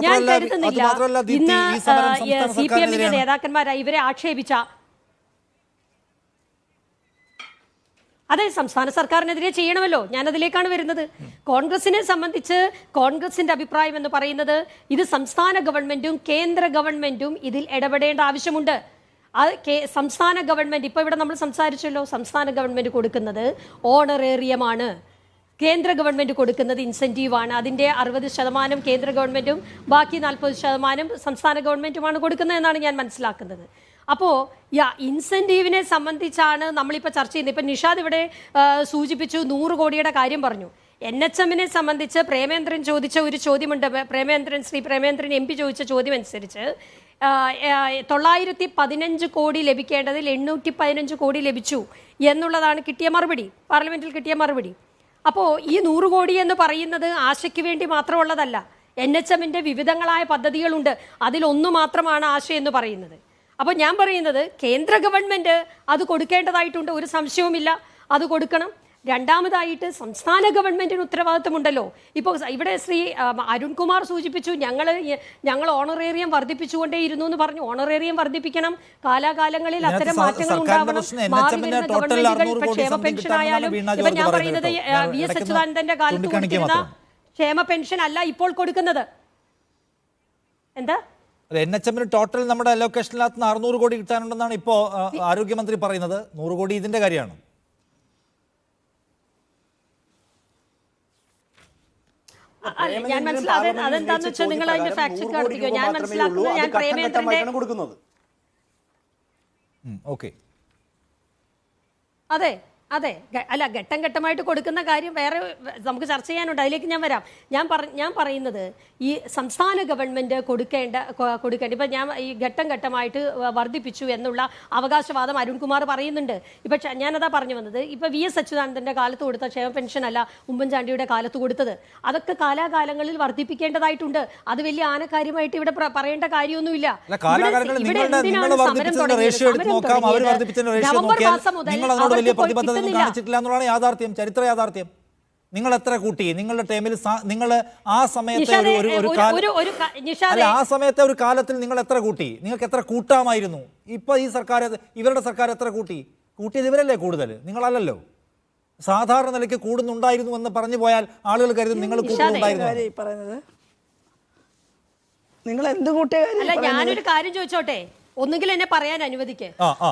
ഞാൻ കരുതുന്നില്ല ഇന്ന് CPM-ന്റെ നേതാക്കന്മാരായി ഇവരെ ആക്ഷേപിച്ച, അതെ, സംസ്ഥാന സർക്കാരിനെതിരെ ചെയ്യണമല്ലോ. ഞാനതിലേക്കാണ് വരുന്നത്. കോൺഗ്രസിനെ സംബന്ധിച്ച് കോൺഗ്രസിന്റെ അഭിപ്രായം എന്ന് പറയുന്നത് ഇത് സംസ്ഥാന ഗവൺമെന്റും കേന്ദ്ര ഗവൺമെന്റും ഇതിൽ ഇടപെടേണ്ട ആവശ്യമുണ്ട്. സംസ്ഥാന ഗവൺമെന്റ്, ഇപ്പോൾ ഇവിടെ നമ്മൾ സംസാരിച്ചല്ലോ, സംസ്ഥാന ഗവൺമെന്റ് കൊടുക്കുന്നത് ഓണറേറിയമാണ്, കേന്ദ്ര ഗവൺമെന്റ് കൊടുക്കുന്നത് ഇൻസെൻറ്റീവാണ്. അതിൻ്റെ 60% കേന്ദ്ര ഗവൺമെന്റും ബാക്കി 40% സംസ്ഥാന ഗവൺമെന്റുമാണ് കൊടുക്കുന്നത് എന്നാണ് ഞാൻ മനസ്സിലാക്കുന്നത്. അപ്പോൾ ഇൻസെൻറ്റീവിനെ സംബന്ധിച്ചാണ് നമ്മളിപ്പോൾ ചർച്ച ചെയ്യുന്നത്. ഇപ്പം നിഷാദ് ഇവിടെ സൂചിപ്പിച്ചു 100 കോടിയുടെ കാര്യം പറഞ്ഞു. NHM-നെ സംബന്ധിച്ച് പ്രേമേന്ദ്രൻ ചോദിച്ച ഒരു ചോദ്യമുണ്ട്. ശ്രീ പ്രേമേന്ദ്രൻ MP ചോദിച്ച ചോദ്യം അനുസരിച്ച് 915 കോടി ലഭിക്കേണ്ടതിൽ 815 കോടി ലഭിച്ചു എന്നുള്ളതാണ് കിട്ടിയ മറുപടി, പാർലമെന്റിൽ കിട്ടിയ മറുപടി. അപ്പോൾ ഈ 100 കോടി എന്ന് പറയുന്നത് ആശയ്ക്ക് വേണ്ടി മാത്രമുള്ളതല്ല. NHMന്റെ വിവിധങ്ങളായ പദ്ധതികളുണ്ട്, അതിലൊന്നു മാത്രമാണ് ആശ എന്ന് പറയുന്നത്. അപ്പോൾ ഞാൻ പറയുന്നത് കേന്ദ്ര ഗവൺമെന്റ് അത് കൊടുക്കേണ്ടതായിട്ടുണ്ട്, ഒരു സംശയവുമില്ല, അത് കൊടുക്കണം. രണ്ടാമതായിട്ട് സംസ്ഥാന ഗവൺമെന്റിന് ഉത്തരവാദിത്തമുണ്ടല്ലോ. ഇപ്പോൾ ഇവിടെ ശ്രീ അരുൺകുമാർ സൂചിപ്പിച്ചു, ഞങ്ങൾ ഓണറേറിയം വർദ്ധിപ്പിച്ചുകൊണ്ടേയിരുന്നു എന്ന് പറഞ്ഞു. ഓണറേറിയം വർദ്ധിപ്പിക്കണം, കാലാകാലങ്ങളിൽ അത്തരം മാറ്റങ്ങൾ ഉണ്ടാവണം. മാറി വരുന്ന ഗവൺമെന്റുകൾ ക്ഷേമ പെൻഷൻ ആയാലും, ഇപ്പൊ ഞാൻ പറയുന്നത് VS അച്യുതാനന്ദന്റെ കാലത്ത് കൊടുത്തിരുന്ന ക്ഷേമ പെൻഷൻ അല്ല ഇപ്പോൾ കൊടുക്കുന്നത്. എന്താ NHMന് ടോട്ടൽ നമ്മുടെ അലോക്കേഷനിനകത്ത് 600 കോടി കിട്ടാനുണ്ടെന്നാണ് ഇപ്പോൾ ആരോഗ്യമന്ത്രി പറയുന്നത്. 100 കോടി ഇതിന്റെ കാര്യമാണ്. ഞാൻ മനസ്സിലാക്കുന്നത് അതെന്താന്ന് വെച്ചാൽ നിങ്ങൾ അതിന്റെ ഫാക്ട് ചെക്ക് നടത്തിക്കോ. ഞാൻ മനസ്സിലാക്കുന്നത് ഞാൻ പ്രേമേന്ദ്രന്റെ കൊടുക്കുന്നത്. അതെ അതെ അല്ല, ഘട്ടം ഘട്ടമായിട്ട് കൊടുക്കുന്ന കാര്യം വേറെ നമുക്ക് ചർച്ച ചെയ്യാനുണ്ട്, അതിലേക്ക് ഞാൻ വരാം. ഞാൻ പറയുന്നത് ഈ സംസ്ഥാന ഗവൺമെന്റ് കൊടുക്കേണ്ട ഇപ്പം ഞാൻ ഈ ഘട്ടം ഘട്ടമായിട്ട് വർദ്ധിപ്പിച്ചു എന്നുള്ള അവകാശവാദം അരുൺകുമാർ പറയുന്നുണ്ട്. ഇപ്പം ഞാനതാ പറഞ്ഞു വന്നത്, ഇപ്പം VS അച്യുതാനന്ദന്റെ കാലത്ത് കൊടുത്ത ക്ഷേമ പെൻഷൻ അല്ല ഉമ്മൻചാണ്ടിയുടെ കാലത്ത് കൊടുത്തത്. അതൊക്കെ കാലാകാലങ്ങളിൽ വർദ്ധിപ്പിക്കേണ്ടതായിട്ടുണ്ട്. അത് വലിയ ആനക്കാര്യമായിട്ട് ഇവിടെ പറയേണ്ട കാര്യമൊന്നുമില്ല. നവംബർ മാസം മുതൽ കാണിച്ചിട്ടില്ല എന്നുള്ളതാണ് യാഥാർത്ഥ്യം, ചരിത്ര യാഥാർത്ഥ്യം. നിങ്ങൾ എത്ര കൂട്ടി നിങ്ങളുടെ ടൈമിൽ? നിങ്ങൾ ആ സമയത്തെ ആ സമയത്തെ ഒരു കാലത്തിൽ നിങ്ങൾ എത്ര കൂട്ടി? നിങ്ങൾക്ക് എത്ര കൂട്ടാമായിരുന്നു? ഇപ്പൊ ഈ സർക്കാർ, ഇവരുടെ സർക്കാർ എത്ര കൂട്ടിയത് ഇവരല്ലേ കൂടുതൽ, നിങ്ങളല്ലല്ലോ. സാധാരണ നിലയ്ക്ക് കൂടുന്നുണ്ടായിരുന്നു എന്ന് പറഞ്ഞു പോയാൽ ആളുകൾ കരുതും നിങ്ങൾ കൂടുന്നുണ്ടായിരുന്നു. നിങ്ങൾ എന്ത് കൂട്ടിയ? ഞാനൊരു കാര്യം ചോദിച്ചോട്ടെ, ഒന്നുകിൽ എന്നെ പറയാൻ അനുവദിക്ക്.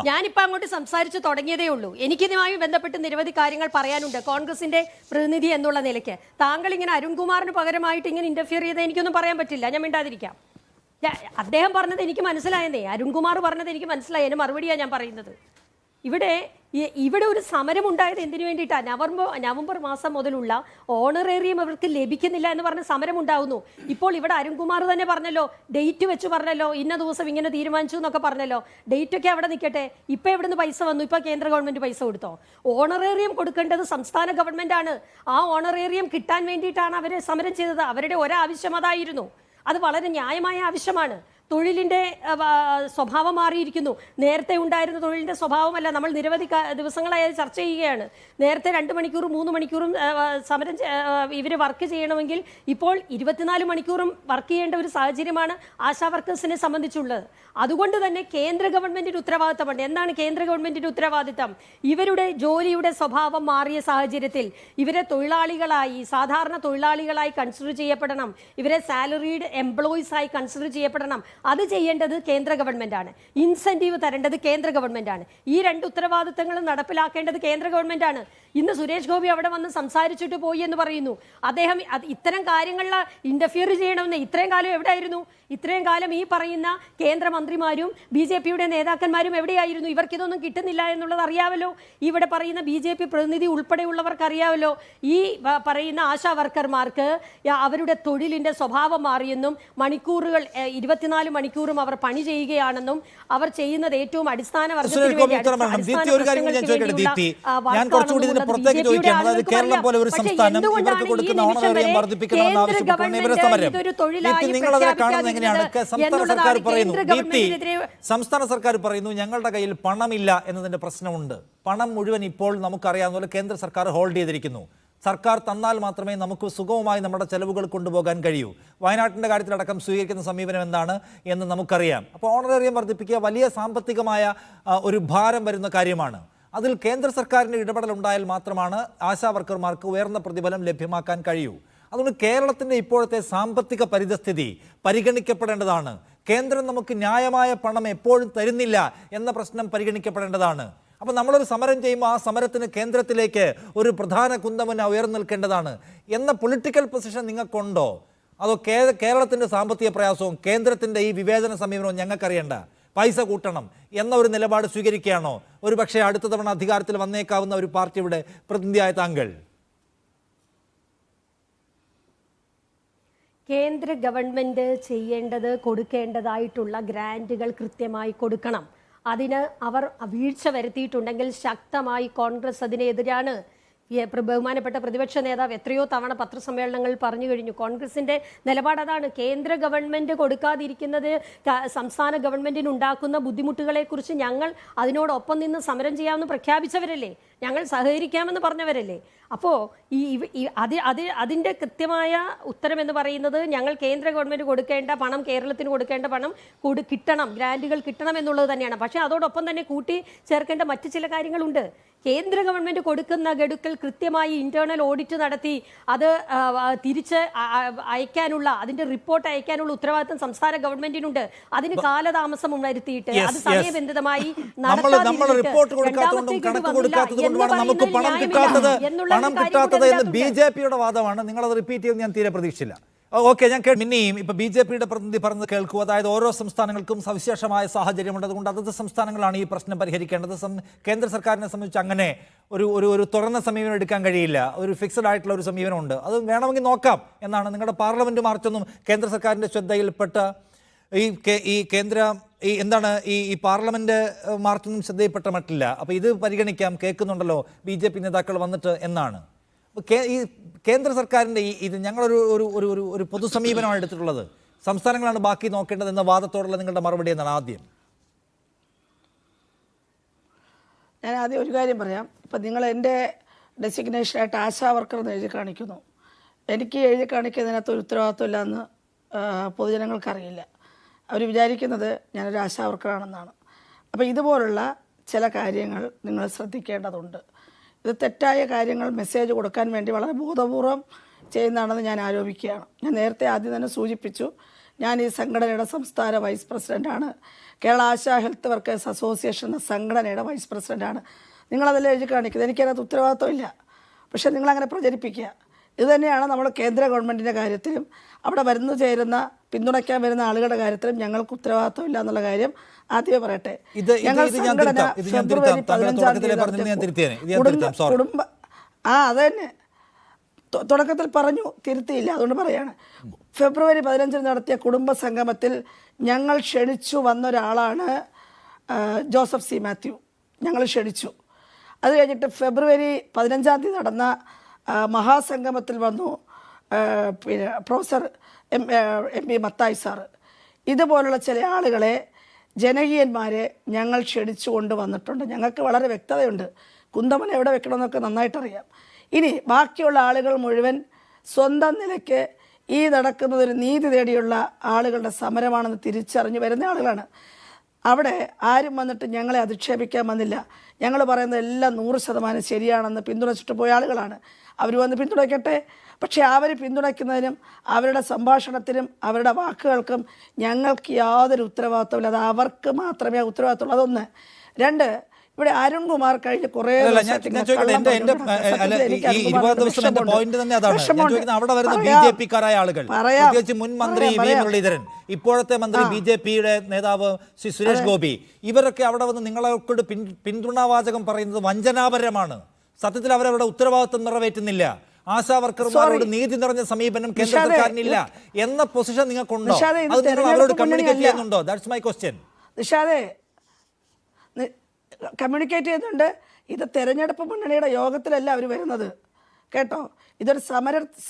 ഞാനിപ്പോ അങ്ങോട്ട് സംസാരിച്ചു തുടങ്ങിയതേ ഉള്ളൂ. എനിക്കിതുമായി ബന്ധപ്പെട്ട് നിരവധി കാര്യങ്ങൾ പറയാനുണ്ട് കോൺഗ്രസിന്റെ പ്രതിനിധി എന്നുള്ള നിലയ്ക്ക്. താങ്കൾ ഇങ്ങനെ അരുൺകുമാറിന് പകരമായിട്ട് ഇങ്ങനെ ഇന്റർഫിയർ ചെയ്ത് എനിക്കൊന്നും പറയാൻ പറ്റില്ല, ഞാൻ മിണ്ടാതിരിക്കാം. അദ്ദേഹം പറഞ്ഞത് എനിക്ക് മനസ്സിലായെന്നേ, അരുൺകുമാർ പറഞ്ഞത് എനിക്ക് മനസ്സിലായി, അതിന് മറുപടിയാണ് ഞാൻ പറയുന്നത്. ഇവിടെ ഒരു സമരം ഉണ്ടായത് എന്തിനു വേണ്ടിയിട്ടാണ്? നവംബർ മാസം മുതലുള്ള ഓണറേറിയം അവർക്ക് ലഭിക്കുന്നില്ല എന്ന് പറഞ്ഞ് സമരം ഉണ്ടാവുന്നു. ഇപ്പോൾ ഇവിടെ അരുൺകുമാർ തന്നെ പറഞ്ഞല്ലോ, ഡേറ്റ് വെച്ച് പറഞ്ഞല്ലോ, ഇന്ന ദിവസം ഇങ്ങനെ തീരുമാനിച്ചു എന്നൊക്കെ പറഞ്ഞല്ലോ. ഡേറ്റ് ഒക്കെ അവിടെ നിൽക്കട്ടെ, ഇപ്പം എവിടെ നിന്ന് പൈസ വന്നു? ഇപ്പം കേന്ദ്ര ഗവൺമെന്റ് പൈസ കൊടുത്തോ? ഓണറേറിയം കൊടുക്കേണ്ടത് സംസ്ഥാന ഗവൺമെന്റ് ആണ്. ആ ഓണറേറിയം കിട്ടാൻ വേണ്ടിയിട്ടാണ് അവർ സമരം ചെയ്തത്. അവരുടെ ഒരാവശ്യം അതായിരുന്നു. അത് വളരെ ന്യായമായ ആവശ്യമാണ്. തൊഴിലിൻ്റെ സ്വഭാവം മാറിയിരിക്കുന്നു. നേരത്തെ ഉണ്ടായിരുന്ന തൊഴിലിൻ്റെ സ്വഭാവമല്ല. നമ്മൾ നിരവധി ദിവസങ്ങളായി ചർച്ച ചെയ്യുകയാണ്. നേരത്തെ 2 മണിക്കൂറും 3 മണിക്കൂറും സമരം ഇവർ വർക്ക് ചെയ്യണമെങ്കിൽ ഇപ്പോൾ 24 മണിക്കൂറും വർക്ക് ചെയ്യേണ്ട ഒരു സാഹചര്യമാണ് ആശാ വർക്കേഴ്സിനെ സംബന്ധിച്ചുള്ളത്. അതുകൊണ്ട് തന്നെ കേന്ദ്ര ഗവൺമെന്റിന്റെ ഉത്തരവാദിത്തമുണ്ട്. എന്താണ് കേന്ദ്ര ഗവൺമെന്റിന്റെ ഉത്തരവാദിത്തം? ഇവരുടെ ജോലിയുടെ സ്വഭാവം മാറിയ സാഹചര്യത്തിൽ ഇവരെ തൊഴിലാളികളായി, സാധാരണ തൊഴിലാളികളായി കൺസിഡർ ചെയ്യപ്പെടണം. ഇവരെ സാലറീഡ് എംപ്ലോയീസ് ആയി കൺസിഡർ ചെയ്യപ്പെടണം. അത് ചെയ്യേണ്ടത് കേന്ദ്ര ഗവൺമെന്റാണ്. ഇൻസെന്റീവ് തരേണ്ടത് കേന്ദ്ര ഗവൺമെന്റാണ്. ഈ 2 ഉത്തരവാദിത്തങ്ങളും നടപ്പിലാക്കേണ്ടത് കേന്ദ്ര ഗവൺമെന്റാണ്. ഇന്ന് സുരേഷ് ഗോപി അവിടെ വന്ന് സംസാരിച്ചിട്ട് പോയി എന്ന് പറയുന്നു. അദ്ദേഹം ഇത്തരം കാര്യങ്ങളിൽ ഇന്റർഫിയർ ചെയ്യണമെന്ന് ഇത്രയും കാലം എവിടെയായിരുന്നു? ഇത്രയും കാലം ഈ പറയുന്ന കേന്ദ്രമന്ത്രിമാരും BJPയുടെ നേതാക്കന്മാരും എവിടെയായിരുന്നു? ഇവർക്കിതൊന്നും കിട്ടുന്നില്ല എന്നുള്ളത് അറിയാമല്ലോ. ഇവിടെ പറയുന്ന BJP പ്രതിനിധി ഉൾപ്പെടെയുള്ളവർക്ക് അറിയാമല്ലോ. ഈ പറയുന്ന ആശാ വർക്കർമാർക്ക് അവരുടെ തൊഴിലിന്റെ സ്വഭാവം മാറിയെന്നും മണിക്കൂറുകൾ 24 മണിക്കൂറും അവർ പണി ചെയ്യുകയാണെന്നും അവർ ചെയ്യുന്നത് ഏറ്റവും അടിസ്ഥാന വർഗത്തിന് സംസ്ഥാന സർക്കാർ പറയുന്നു ഞങ്ങളുടെ കയ്യിൽ പണമില്ല എന്നതിന്റെ പ്രശ്നമുണ്ട്. പണം മുഴുവൻ ഇപ്പോൾ നമുക്കറിയാവുന്ന പോലെ കേന്ദ്ര സർക്കാർ ഹോൾഡ് ചെയ്തിരിക്കുന്നു. സർക്കാർ തന്നാൽ മാത്രമേ നമുക്ക് സുഗമമായി നമ്മുടെ ചെലവുകൾ കൊണ്ടുപോകാൻ കഴിയൂ. വയനാട്ടിൻ്റെ കാര്യത്തിലടക്കം സ്വീകരിക്കുന്ന സമീപനം എന്താണ് എന്ന് നമുക്കറിയാം. അപ്പോൾ ഓണറേറിയം വർദ്ധിപ്പിക്കുക വലിയ സാമ്പത്തികമായ ഒരു ഭാരം വരുന്ന കാര്യമാണ്. അതിൽ കേന്ദ്ര സർക്കാരിൻ്റെ ഇടപെടൽ ഉണ്ടായാൽ മാത്രമാണ് ആശാ വർക്കർമാർക്ക് ഉയർന്ന പ്രതിഫലം ലഭ്യമാക്കാൻ കഴിയൂ. അതുകൊണ്ട് കേരളത്തിൻ്റെ ഇപ്പോഴത്തെ സാമ്പത്തിക പരിതസ്ഥിതി പരിഗണിക്കപ്പെടേണ്ടതാണ്. കേന്ദ്രം നമുക്ക് ന്യായമായ പണം എപ്പോഴും തരുന്നില്ല എന്ന പ്രശ്നം പരിഗണിക്കപ്പെടേണ്ടതാണ്. അപ്പോൾ നമ്മളൊരു സമരം ചെയ്യുമ്പോൾ ആ സമരത്തിന് കേന്ദ്രത്തിലേക്ക് ഒരു പ്രധാന കുന്തമുന ഉയർന്നു നിൽക്കേണ്ടതാണ് എന്ന പൊളിറ്റിക്കൽ പൊസിഷൻ നിങ്ങൾക്കുണ്ടോ? അതോ കേരളത്തിൻ്റെ സാമ്പത്തിക പ്രയാസവും കേന്ദ്രത്തിൻ്റെ ഈ വിവേചന സമീപനവും ഞങ്ങൾക്കറിയണ്ട, പൈസ കൂട്ടണം എന്ന ഒരു നിലപാട് സ്വീകരിക്കുകയാണോ ഒരു പക്ഷേ അടുത്ത തവണ അധികാരത്തിൽ വന്നേക്കാവുന്ന ഒരു പാർട്ടിയുടെ പ്രതിനിധിയായ താങ്കൾ? കേന്ദ്ര ഗവൺമെൻറ് ചെയ്യേണ്ടത് കൊടുക്കേണ്ടതായിട്ടുള്ള ഗ്രാൻറ്റുകൾ കൃത്യമായി കൊടുക്കണം. അതിന് അവർ വീഴ്ച വരുത്തിയിട്ടുണ്ടെങ്കിൽ ശക്തമായി കോൺഗ്രസ് അതിനെതിരാണ്. ബഹുമാനപ്പെട്ട പ്രതിപക്ഷ നേതാവ് എത്രയോ തവണ പത്രസമ്മേളനങ്ങളിൽ പറഞ്ഞു കഴിഞ്ഞു. കോൺഗ്രസിന്റെ നിലപാട് അതാണ്. കേന്ദ്ര ഗവൺമെന്റ് കൊടുക്കാതിരിക്കുന്നത് സംസ്ഥാന ഗവൺമെന്റിന് ഉണ്ടാക്കുന്ന ബുദ്ധിമുട്ടുകളെ കുറിച്ച് ഞങ്ങൾ അതിനോടൊപ്പം നിന്ന് സമരം ചെയ്യാമെന്ന് പ്രഖ്യാപിച്ചവരല്ലേ, ഞങ്ങൾ സഹകരിക്കാമെന്ന് പറഞ്ഞവരല്ലേ. അപ്പോൾ അതിൻ്റെ കൃത്യമായ ഉത്തരം എന്ന് പറയുന്നത് ഞങ്ങൾ കേന്ദ്ര ഗവൺമെന്റ് കൊടുക്കേണ്ട പണം, കേരളത്തിന് കൊടുക്കേണ്ട പണം കിട്ടണം, ഗ്രാൻറ്റുകൾ കിട്ടണം എന്നുള്ളത് തന്നെയാണ്. പക്ഷേ അതോടൊപ്പം തന്നെ കൂട്ടി ചേർക്കേണ്ട മറ്റു ചില കാര്യങ്ങളുണ്ട്. കേന്ദ്ര ഗവൺമെന്റ് കൊടുക്കുന്ന ഗഡുക്കൾ കൃത്യമായി ഇന്റേണൽ ഓഡിറ്റ് നടത്തി അത് തിരിച്ച് അയക്കാനുള്ള, അതിന്റെ റിപ്പോർട്ട് അയക്കാനുള്ള ഉത്തരവാദിത്വം സംസ്ഥാന ഗവൺമെന്റിനുണ്ട്. അതിന് കാലതാമസം വരുത്തിയിട്ട് അത് സമയബന്ധിതമായി പണം കിട്ടാത്തത് എന്ന് ബി.ജെ.പിയുടെ വാദമാണ്. നിങ്ങളത് റിപ്പീറ്റ് ചെയ്യുന്നത് ഞാൻ തീരെ പ്രതീക്ഷിച്ചില്ല. ഓക്കെ, ഞാൻ പിന്നെയും ഇപ്പൊ ബി.ജെ.പിയുടെ പ്രതിനിധി പറഞ്ഞത് കേൾക്കൂ. അതായത് ഓരോ സംസ്ഥാനങ്ങൾക്കും സവിശേഷമായ സാഹചര്യമുണ്ട്, അതുകൊണ്ട് അതത് സംസ്ഥാനങ്ങളാണ് ഈ പ്രശ്നം പരിഹരിക്കേണ്ടത്. കേന്ദ്ര സർക്കാരിനെ സംബന്ധിച്ച് അങ്ങനെ ഒരു തുറന്ന സമീപനം എടുക്കാൻ കഴിയില്ല. ഒരു ഫിക്സഡ് ആയിട്ടുള്ള ഒരു സമീപനമുണ്ട്. അത് വേണമെങ്കിൽ നോക്കാം എന്നാണ്. നിങ്ങളുടെ പാർലമെന്റ് മാർച്ചൊന്നും കേന്ദ്ര സർക്കാരിന്റെ ശ്രദ്ധയിൽപ്പെട്ട ഈ പാർലമെന്റ് മാർച്ചൊന്നും ശ്രദ്ധയിൽപ്പെട്ട മട്ടില്ല. അപ്പോൾ ഇത് പരിഗണിക്കാം, കേൾക്കുന്നുണ്ടല്ലോ ബി.ജെ.പി നേതാക്കൾ വന്നിട്ട് എന്നാണ്. ഈ കേന്ദ്ര സർക്കാരിൻ്റെ ഇത് ഞങ്ങളൊരു പൊതു സമീപനമാണ് എടുത്തിട്ടുള്ളത്. സംസ്ഥാനങ്ങളാണ് ബാക്കി നോക്കേണ്ടത് എന്ന വാദത്തോടുള്ള നിങ്ങളുടെ മറുപടി എന്നാണ് ആദ്യം. ഞാൻ ആദ്യം ഒരു കാര്യം പറയാം. ഇപ്പം നിങ്ങൾ എൻ്റെ ഡെസിഗ്നേഷനായിട്ട് ആശാ വർക്കർ എന്ന് എഴുതി കാണിക്കുന്നു. എനിക്ക് എഴുതി കാണിക്കുന്നതിനകത്ത് ഒരു ഉത്തരവാദിത്വമില്ല എന്ന് പൊതുജനങ്ങൾക്കറിയില്ല. അവർ വിചാരിക്കുന്നത് ഞാനൊരു ആശാ വർക്കറാണെന്നാണ്. അപ്പോൾ ഇതുപോലുള്ള ചില കാര്യങ്ങൾ നിങ്ങൾ ശ്രദ്ധിക്കേണ്ടതുണ്ട്. ഇത് തെറ്റായ കാര്യങ്ങൾ മെസ്സേജ് കൊടുക്കാൻ വേണ്ടി വളരെ ബോധപൂർവം ചെയ്യുന്നതാണെന്ന് ഞാൻ ആരോപിക്കുകയാണ്. ഞാൻ നേരത്തെ ആദ്യം തന്നെ സൂചിപ്പിച്ചു, ഞാൻ ഈ സംഘടനയുടെ സംസ്ഥാന വൈസ് പ്രസിഡൻ്റാണ്. Kerala ASHA health workers association എന്ന സംഘടനയുടെ വൈസ് പ്രസിഡൻ്റാണ്. നിങ്ങളതെല്ലാം എഴുതി കാണിക്കുന്നത്. എനിക്കതിനകത്ത് ഉത്തരവാദിത്വമില്ല. പക്ഷേ നിങ്ങളങ്ങനെ പ്രചരിപ്പിക്കുക. ഇതുതന്നെയാണ് നമ്മൾ കേന്ദ്ര ഗവൺമെൻറ്റിൻ്റെ കാര്യത്തിലും അവിടെ പിന്തുണയ്ക്കാൻ വരുന്ന ആളുകളുടെ കാര്യത്തിലും ഞങ്ങൾക്ക് ഉത്തരവാദിത്വമില്ല എന്നുള്ള കാര്യം ആദ്യമേ പറയട്ടെ. അത് തന്നെ തുടക്കത്തിൽ പറഞ്ഞു, തിരുത്തിയില്ല, അതുകൊണ്ട് പറയാണ്. ഫെബ്രുവരി 15 നടത്തിയ കുടുംബ സംഗമത്തിൽ ഞങ്ങൾ ക്ഷണിച്ചു വന്നൊരാളാണ് ജോസഫ് സി മാത്യു. ഞങ്ങൾ ക്ഷണിച്ചു. അത് കഴിഞ്ഞിട്ട് ഫെബ്രുവരി 15 നടന്ന മഹാസംഗമത്തിൽ വന്നു പിന്നെ പ്രൊഫസർ എം.പി. മത്തായി സാറ്. ഇതുപോലുള്ള ചില ആളുകളെ, ജനകീയന്മാരെ ഞങ്ങൾ ക്ഷണിച്ചു കൊണ്ടുവന്നിട്ടുണ്ട്. ഞങ്ങൾക്ക് വളരെ വ്യക്തതയുണ്ട്. കുന്തമൻ എവിടെ വെക്കണമെന്നൊക്കെ നന്നായിട്ടറിയാം. ഇനി ബാക്കിയുള്ള ആളുകൾ മുഴുവൻ സ്വന്തം നിലയ്ക്ക് ഈ നടക്കുന്നതൊരു നീതി തേടിയുള്ള ആളുകളുടെ സമരമാണെന്ന് തിരിച്ചറിഞ്ഞു വരുന്ന ആളുകളാണ്. അവിടെ ആരും വന്നിട്ട് ഞങ്ങളെ അധിക്ഷേപിക്കാൻ വന്നില്ല. ഞങ്ങൾ പറയുന്നത് എല്ലാം 100% ശരിയാണെന്ന് പിന്തുണച്ചിട്ട് പോയ ആളുകളാണ്. അവർ വന്ന് പിന്തുണയ്ക്കട്ടെ. പക്ഷേ അവർ പിന്തുണയ്ക്കുന്നതിനും അവരുടെ സംഭാഷണത്തിനും അവരുടെ വാക്കുകൾക്കും ഞങ്ങൾക്ക് യാതൊരു ഉത്തരവാദിത്വമില്ല. അത് അവർക്ക് മാത്രമേ ഉത്തരവാദിത്തമുള്ളൂ. അതൊന്ന്. രണ്ട്, ഇവിടെ അരുൺകുമാർ കഴിഞ്ഞ കുറേ അവിടെ വരുന്ന ബി.ജെ.പിക്കാരായ ആളുകൾ, പ്രത്യേകിച്ച് മുൻ മന്ത്രി വി മുരളീധരൻ, ഇപ്പോഴത്തെ മന്ത്രി ബി.ജെ.പിയുടെ നേതാവ് ശ്രീ സുരേഷ് ഗോപി, ഇവരൊക്കെ അവിടെ വന്ന് നിങ്ങളെക്കൊണ്ട് പിന്തുണാവാചകം പറയുന്നത് വഞ്ചനാപരമാണ്. സത്യത്തിൽ അവരവരുടെ ഉത്തരവാദിത്വം നിറവേറ്റുന്നില്ല. ആശാ വർക്കർമാരോട് നീതി നിറഞ്ഞ സമീപനം കേന്ദ്ര സർക്കാരിനില്ല എന്ന പൊസിഷൻ നിങ്ങൾക്കുണ്ടോ? അത് നിങ്ങൾ അവരോട് കമ്മ്യൂണിക്കേറ്റ് ചെയ്യുന്നുണ്ടോ? That's my question. നിഷാദേ, കമ്മ്യൂണിക്കേറ്റ് ചെയ്യുന്നുണ്ട്. ഇത് തെരഞ്ഞെടുപ്പ് മുന്നണിയുടെ യോഗത്തിലല്ല അവർ വരുന്നത്, കേട്ടോ. ഇതൊരു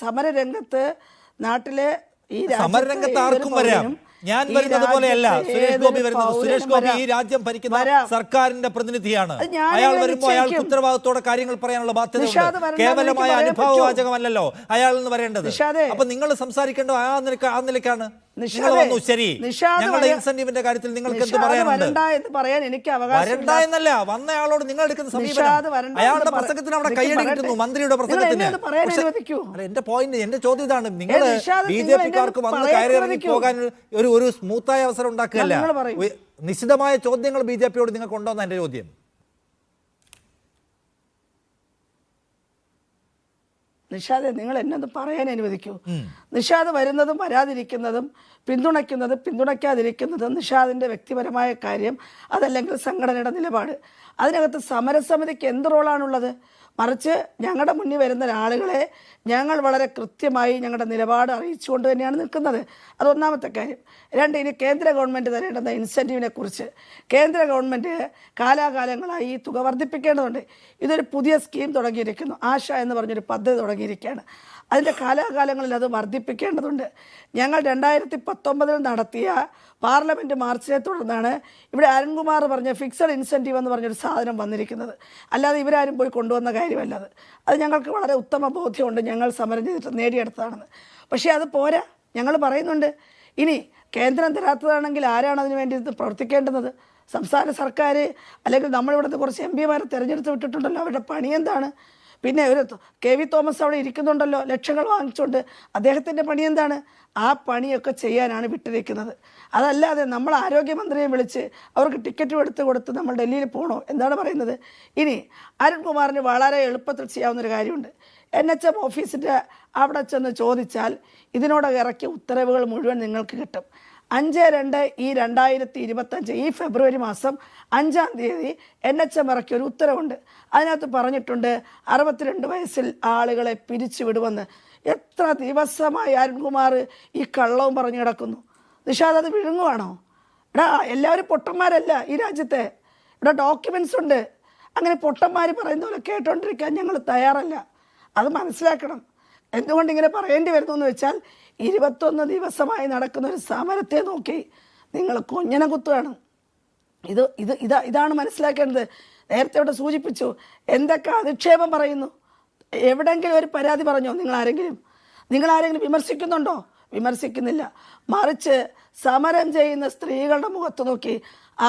സമരരംഗത്ത് നാട്ടിലെ ഈ സമരരംഗത്ത് ആർക്കും വരാം. ഞാൻ വരുന്നത് പോലെയല്ല സുരേഷ് ഗോപി വരുന്നത്. സുരേഷ് ഗോപി ഈ രാജ്യം ഭരിക്കുന്ന സർക്കാരിന്റെ പ്രതിനിധിയാണ്. അയാൾ വരുമ്പോൾ അയാൾക്ക് ഉത്തരവാദിത്തോടെ കാര്യങ്ങൾ പറയാനുള്ള ബാധ്യത. കേവലമായ അനുഭവവാചകമല്ലല്ലോ അയാൾ എന്ന് പറയേണ്ടത്. അപ്പൊ നിങ്ങൾ സംസാരിക്കേണ്ട ആ നിലയ്ക്കാണ്. നിങ്ങൾ വന്നു, ശരി, ഞങ്ങളുടെ ഇൻസെന്റീവിന്റെ കാര്യത്തിൽ നിങ്ങൾക്ക് എന്ത് പറയാനുണ്ട്? വരണ്ട എന്നല്ല, വന്നയാളോട് നിങ്ങൾ എടുക്കുന്ന സമീപനം. അയാളുടെ പ്രസംഗത്തിന് അവിടെ കയ്യടി കിട്ടുന്നു, മന്ത്രിയുടെ പ്രസംഗത്തിന്. എന്റെ പോയിന്റ്, എന്റെ ചോദ്യം ഇതാണ്. നിങ്ങൾ ബി.ജെ.പിക്കാർക്ക് വന്ന് കയറി ഇറങ്ങി പോകാൻ ഒരു സ്മൂത്തായ അവസരം ഉണ്ടാക്കുകയല്ല. നിശ്ചിതമായ ചോദ്യങ്ങൾ ബി.ജെ.പിയോട് നിങ്ങൾക്ക് ഉണ്ടോന്ന് എന്റെ ചോദ്യം. നിഷാദെ, നിങ്ങൾ എന്നത് പറയാൻ അനുവദിക്കൂ. നിഷാദ് വരുന്നതും വരാതിരിക്കുന്നതും പിന്തുണയ്ക്കാതിരിക്കുന്നതും നിഷാദിൻ്റെ വ്യക്തിപരമായ കാര്യം, അതല്ലെങ്കിൽ സംഘടനയുടെ നിലപാട്. അതിനകത്ത് സമരസമിതിക്ക് എന്ത് റോളാണുള്ളത്? മറിച്ച് ഞങ്ങളുടെ മുന്നിൽ വരുന്ന ആളുകളെ ഞങ്ങൾ വളരെ കൃത്യമായി ഞങ്ങളുടെ നിലപാട് അറിയിച്ചുകൊണ്ട് തന്നെയാണ് നിൽക്കുന്നത്. അതൊന്നാമത്തെ കാര്യം. രണ്ട്, ഇനി കേന്ദ്ര ഗവൺമെൻറ് തരേണ്ടുന്ന ഇൻസെൻറ്റീവിനെ കുറിച്ച് കേന്ദ്ര ഗവൺമെൻറ് കാലാകാലങ്ങളായി ഈ തുക വർദ്ധിപ്പിക്കേണ്ടതുണ്ട്. ഇതൊരു പുതിയ സ്കീം തുടങ്ങിയിരിക്കുന്നു, ആശ എന്ന് പറഞ്ഞൊരു പദ്ധതി തുടങ്ങിയിരിക്കുകയാണ്. അതിൻ്റെ കാലാകാലങ്ങളിൽ അത് വർദ്ധിപ്പിക്കേണ്ടതുണ്ട്. ഞങ്ങൾ 2019 നടത്തിയ പാർലമെൻറ്റ് മാർച്ചിനെ തുടർന്നാണ് ഇവിടെ അരുൺകുമാർ പറഞ്ഞ ഫിക്സഡ് ഇൻസെൻറ്റീവ് എന്ന് പറഞ്ഞൊരു സാധനം വന്നിരിക്കുന്നത്. അല്ലാതെ ഇവരാരും പോയി കൊണ്ടുവന്ന കാര്യമല്ല അത് ഞങ്ങൾക്ക് വളരെ ഉത്തമ ബോധ്യമുണ്ട്, ഞങ്ങൾ സമരം ചെയ്തിട്ട് നേടിയെടുത്തതാണെന്ന്. പക്ഷേ അത് പോരാ, ഞങ്ങൾ പറയുന്നുണ്ട് ഇനി കേന്ദ്രം തരാത്തതാണെങ്കിൽ ആരാണ് അതിന് വേണ്ടി പ്രവർത്തിക്കേണ്ടത്? സംസ്ഥാന സർക്കാർ, അല്ലെങ്കിൽ നമ്മളിവിടുത്തെ കുറച്ച് MP മാരെ തിരഞ്ഞെടുത്ത് വിട്ടിട്ടുണ്ടല്ലോ, അവരുടെ പണി എന്താണ്? പിന്നെ ഒരു KV തോമസ് അവിടെ ഇരിക്കുന്നുണ്ടല്ലോ, ലക്ഷങ്ങൾ വാങ്ങിച്ചുകൊണ്ട്, അദ്ദേഹത്തിൻ്റെ പണി എന്താണ്? ആ പണിയൊക്കെ ചെയ്യാനാണ് വിട്ടിരിക്കുന്നത്. അതല്ലാതെ നമ്മൾ ആരോഗ്യമന്ത്രിയെ വിളിച്ച് അവർക്ക് ടിക്കറ്റ് എടുത്ത് കൊടുത്ത് നമ്മൾ ഡൽഹിയിൽ പോകണോ? എന്താണ് പറയുന്നത്? ഇനി അരുൺകുമാറിന് വളരെ എളുപ്പത്തിൽ ചെയ്യാവുന്നൊരു കാര്യമുണ്ട്. NHM ഓഫീസിൻ്റെ അവിടെ ചെന്ന് ചോദിച്ചാൽ ഇതിനോട് ഇറക്കിയ ഉത്തരവുകൾ മുഴുവൻ നിങ്ങൾക്ക് കിട്ടും. 5/2/2025 ഈ ഫെബ്രുവരി മാസം 5-ാം തീയതി NHM ഇറക്കിയ ഒരു ഉത്തരവുണ്ട്. അതിനകത്ത് പറഞ്ഞിട്ടുണ്ട് 62 വയസ്സിൽ ആളുകളെ പിരിച്ചുവിടുമെന്ന്. എത്ര ദിവസമായി അരുൺകുമാർ ഈ കള്ളവും പറഞ്ഞു കിടക്കുന്നു. നിഷാദ്, അത് വിഴുങ്ങുവാണോ? എടാ, എല്ലാവരും പൊട്ടന്മാരല്ല ഈ രാജ്യത്തെ. ഇവിടെ ഡോക്യുമെൻറ്റ്സ് ഉണ്ട്. അങ്ങനെ പൊട്ടന്മാർ പറയുന്ന പോലെ കേട്ടോണ്ടിരിക്കാൻ ഞങ്ങൾ തയ്യാറല്ല. അത് മനസ്സിലാക്കണം. എന്തുകൊണ്ട് ഇങ്ങനെ പറയേണ്ടി വരുന്നു എന്ന് വെച്ചാൽ 21 ദിവസമായി നടക്കുന്ന ഒരു സമരത്തെ നോക്കി നിങ്ങൾ കൊഞ്ഞനെ കുത്തുകയാണ്. ഇതാണ് മനസ്സിലാക്കേണ്ടത്. നേരത്തെ ഇവിടെ സൂചിപ്പിച്ചു, എന്തൊക്കെ അധിക്ഷേപം പറയുന്നു. എവിടെയെങ്കിലും ഒരു പരാതി പറഞ്ഞോ? നിങ്ങളാരെങ്കിലും വിമർശിക്കുന്നുണ്ടോ? വിമർശിക്കുന്നില്ല. മറിച്ച് സമരം ചെയ്യുന്ന സ്ത്രീകളുടെ മുഖത്ത് നോക്കി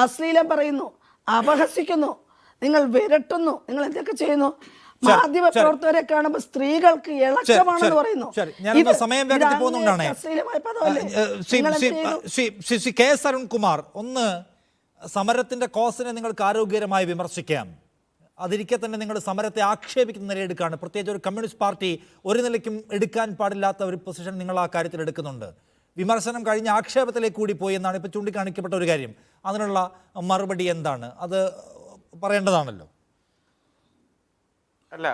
അശ്ലീലം പറയുന്നു, അപഹസിക്കുന്നു, നിങ്ങൾ വിരട്ടുന്നു, നിങ്ങൾ എന്തൊക്കെ ചെയ്യുന്നു? മാധ്യമ പ്രവർത്തകരെ കാണുമ്പോൾ സ്ത്രീകൾക്ക് ഇളക്കമാണെന്ന് പറയുന്നു. സമയം വേഗത്തിൽ പോകുന്നുണ്ടാണ്. ശ്രീ KS അരുൺകുമാർ, ഒന്ന് സമരത്തിന്റെ കോസിനെ നിങ്ങൾക്ക് ആരോഗ്യകരമായി വിമർശിക്കാം. അതിരിക്കെ തന്നെ നിങ്ങൾ സമരത്തെ ആക്ഷേപിക്കുന്ന നിലയെടുക്കുകയാണ്. പ്രത്യേകിച്ച് ഒരു കമ്മ്യൂണിസ്റ്റ് പാർട്ടി ഒരു നിലയ്ക്കും എടുക്കാൻ പാടില്ലാത്ത ഒരു പൊസിഷൻ നിങ്ങൾ ആ കാര്യത്തിൽ എടുക്കുന്നുണ്ട്. വിമർശനം കഴിഞ്ഞ ആക്ഷേപത്തിലേക്ക് കൂടി പോയി എന്നാണ് ഇപ്പോൾ ചൂണ്ടിക്കാണിക്കപ്പെട്ട ഒരു കാര്യം. അതിനുള്ള മറുപടി എന്താണ്? അത് പറയേണ്ടതാണല്ലോ. അല്ല,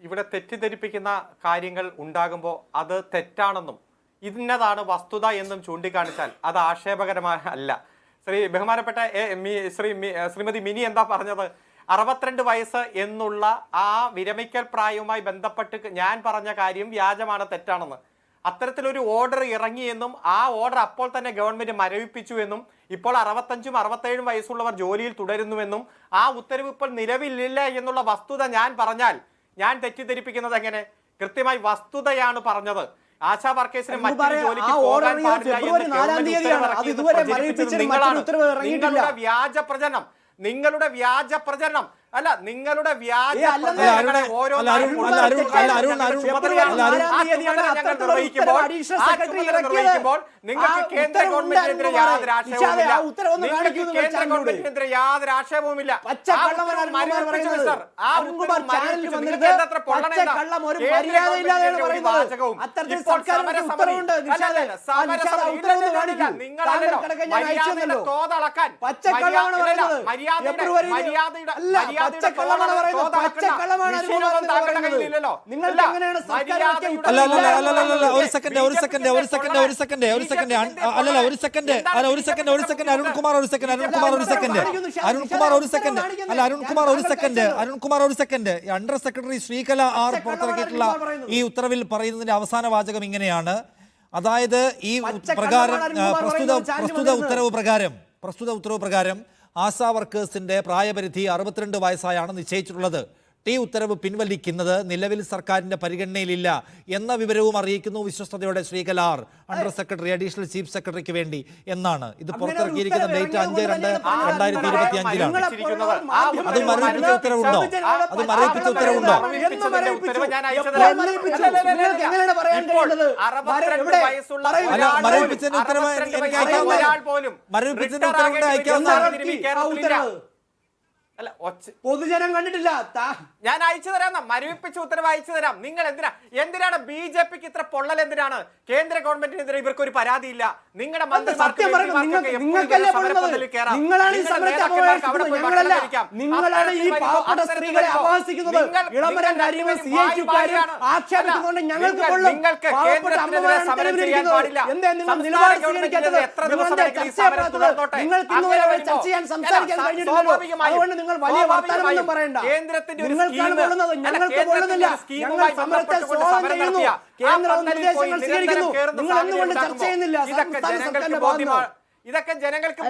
ഇവിടെ തെറ്റിദ്ധരിപ്പിക്കുന്ന കാര്യങ്ങൾ ഉണ്ടാകുമ്പോൾ അത് തെറ്റാണെന്നും ഇന്നതാണ് വസ്തുത എന്നും ചൂണ്ടിക്കാണിച്ചാൽ അത് ആക്ഷേപകരമായ അല്ല. ബഹുമാനപ്പെട്ട ശ്രീമതി മിനി എന്താ പറഞ്ഞത്? 62 വയസ്സ് എന്നുള്ള ആ വിരമിക്കൽ പ്രായവുമായി ബന്ധപ്പെട്ട് ഞാൻ പറഞ്ഞ കാര്യം വ്യാജമാണ്, തെറ്റാണെന്ന്. അത്തരത്തിലൊരു ഓർഡർ ഇറങ്ങിയെന്നും ആ ഓർഡർ അപ്പോൾ തന്നെ ഗവൺമെന്റ് മരവിപ്പിച്ചു എന്നും ഇപ്പോൾ 65ഉം 67ഉം വയസ്സുള്ളവർ ജോലിയിൽ തുടരുന്നുവെന്നും ആ ഉത്തരവ് ഇപ്പോൾ നിലവിലില്ല എന്നുള്ള വസ്തുത ഞാൻ പറഞ്ഞാൽ ഞാൻ തെറ്റിദ്ധരിപ്പിക്കുന്നത് എങ്ങനെ? കൃത്യമായി വസ്തുതയാണ് പറഞ്ഞത്. ആശാ വർക്കേഴ്സിന് മറ്റൊരു ജോലിക്ക് പോകാൻ പാടില്ല നിങ്ങളുടെ വ്യാജ പ്രചരണം അല്ല, നിങ്ങളുടെ വ്യാജ ഓരോ നിർവഹിക്കുമ്പോൾ നിങ്ങൾക്ക് കേന്ദ്ര ഗവൺമെന്റിനെതിരെ യാതൊരു ആക്ഷേപവുമില്ല. തോതളക്കാൻ അരുൺകുമാർ ഒരു second. Under secretary Sreekala R പുറത്തിറക്കിയിട്ടുള്ള ഈ ഉത്തരവിൽ പറയുന്നതിന്റെ അവസാന വാചകം ഇങ്ങനെയാണ്. അതായത് ഈ പ്രകാരം പ്രസ്തുത ഉത്തരവ് പ്രകാരം ആശാ വർക്കേഴ്സിന്റെ പ്രായപരിധി 62 വയസ്സായാണ് നിശ്ചയിച്ചിട്ടുള്ളത്. ഉത്തരവ് പിൻവലിക്കുന്നത് നിലവിൽ സർക്കാരിന്റെ പരിഗണനയിലില്ല എന്ന വിവരവും അറിയിക്കുന്നു വിശ്വസ്തയോടെ ശ്രീകലാർ, അണ്ടർ സെക്രട്ടറി, അഡീഷണൽ ചീഫ് സെക്രട്ടറിക്ക് വേണ്ടി എന്നാണ്. ഇത് പുറത്തിറക്കിയിരിക്കുന്ന ഡേറ്റ് 5/2/2025. അത് മരവിപ്പിച്ച ഉത്തരവുണ്ടോ? മരവിപ്പിച്ചതിന് ഉത്തരവ് അയക്കാവുന്ന അല്ല പൊതുജനം കണ്ടിട്ടില്ല. ഞാൻ അയച്ചു തരാം, മരവിപ്പിച്ച ഉത്തരവ് അയച്ചു തരാം. നിങ്ങൾ എന്തിനാണ് BJPക്ക് ഇത്ര പൊള്ളൽ? എന്തിനാണ് കേന്ദ്ര ഗവൺമെന്റിനെതിരെ ഇവർക്ക് ഒരു പരാതിയില്ല? നിങ്ങളുടെ ഇതൊക്കെ ജനങ്ങൾക്ക്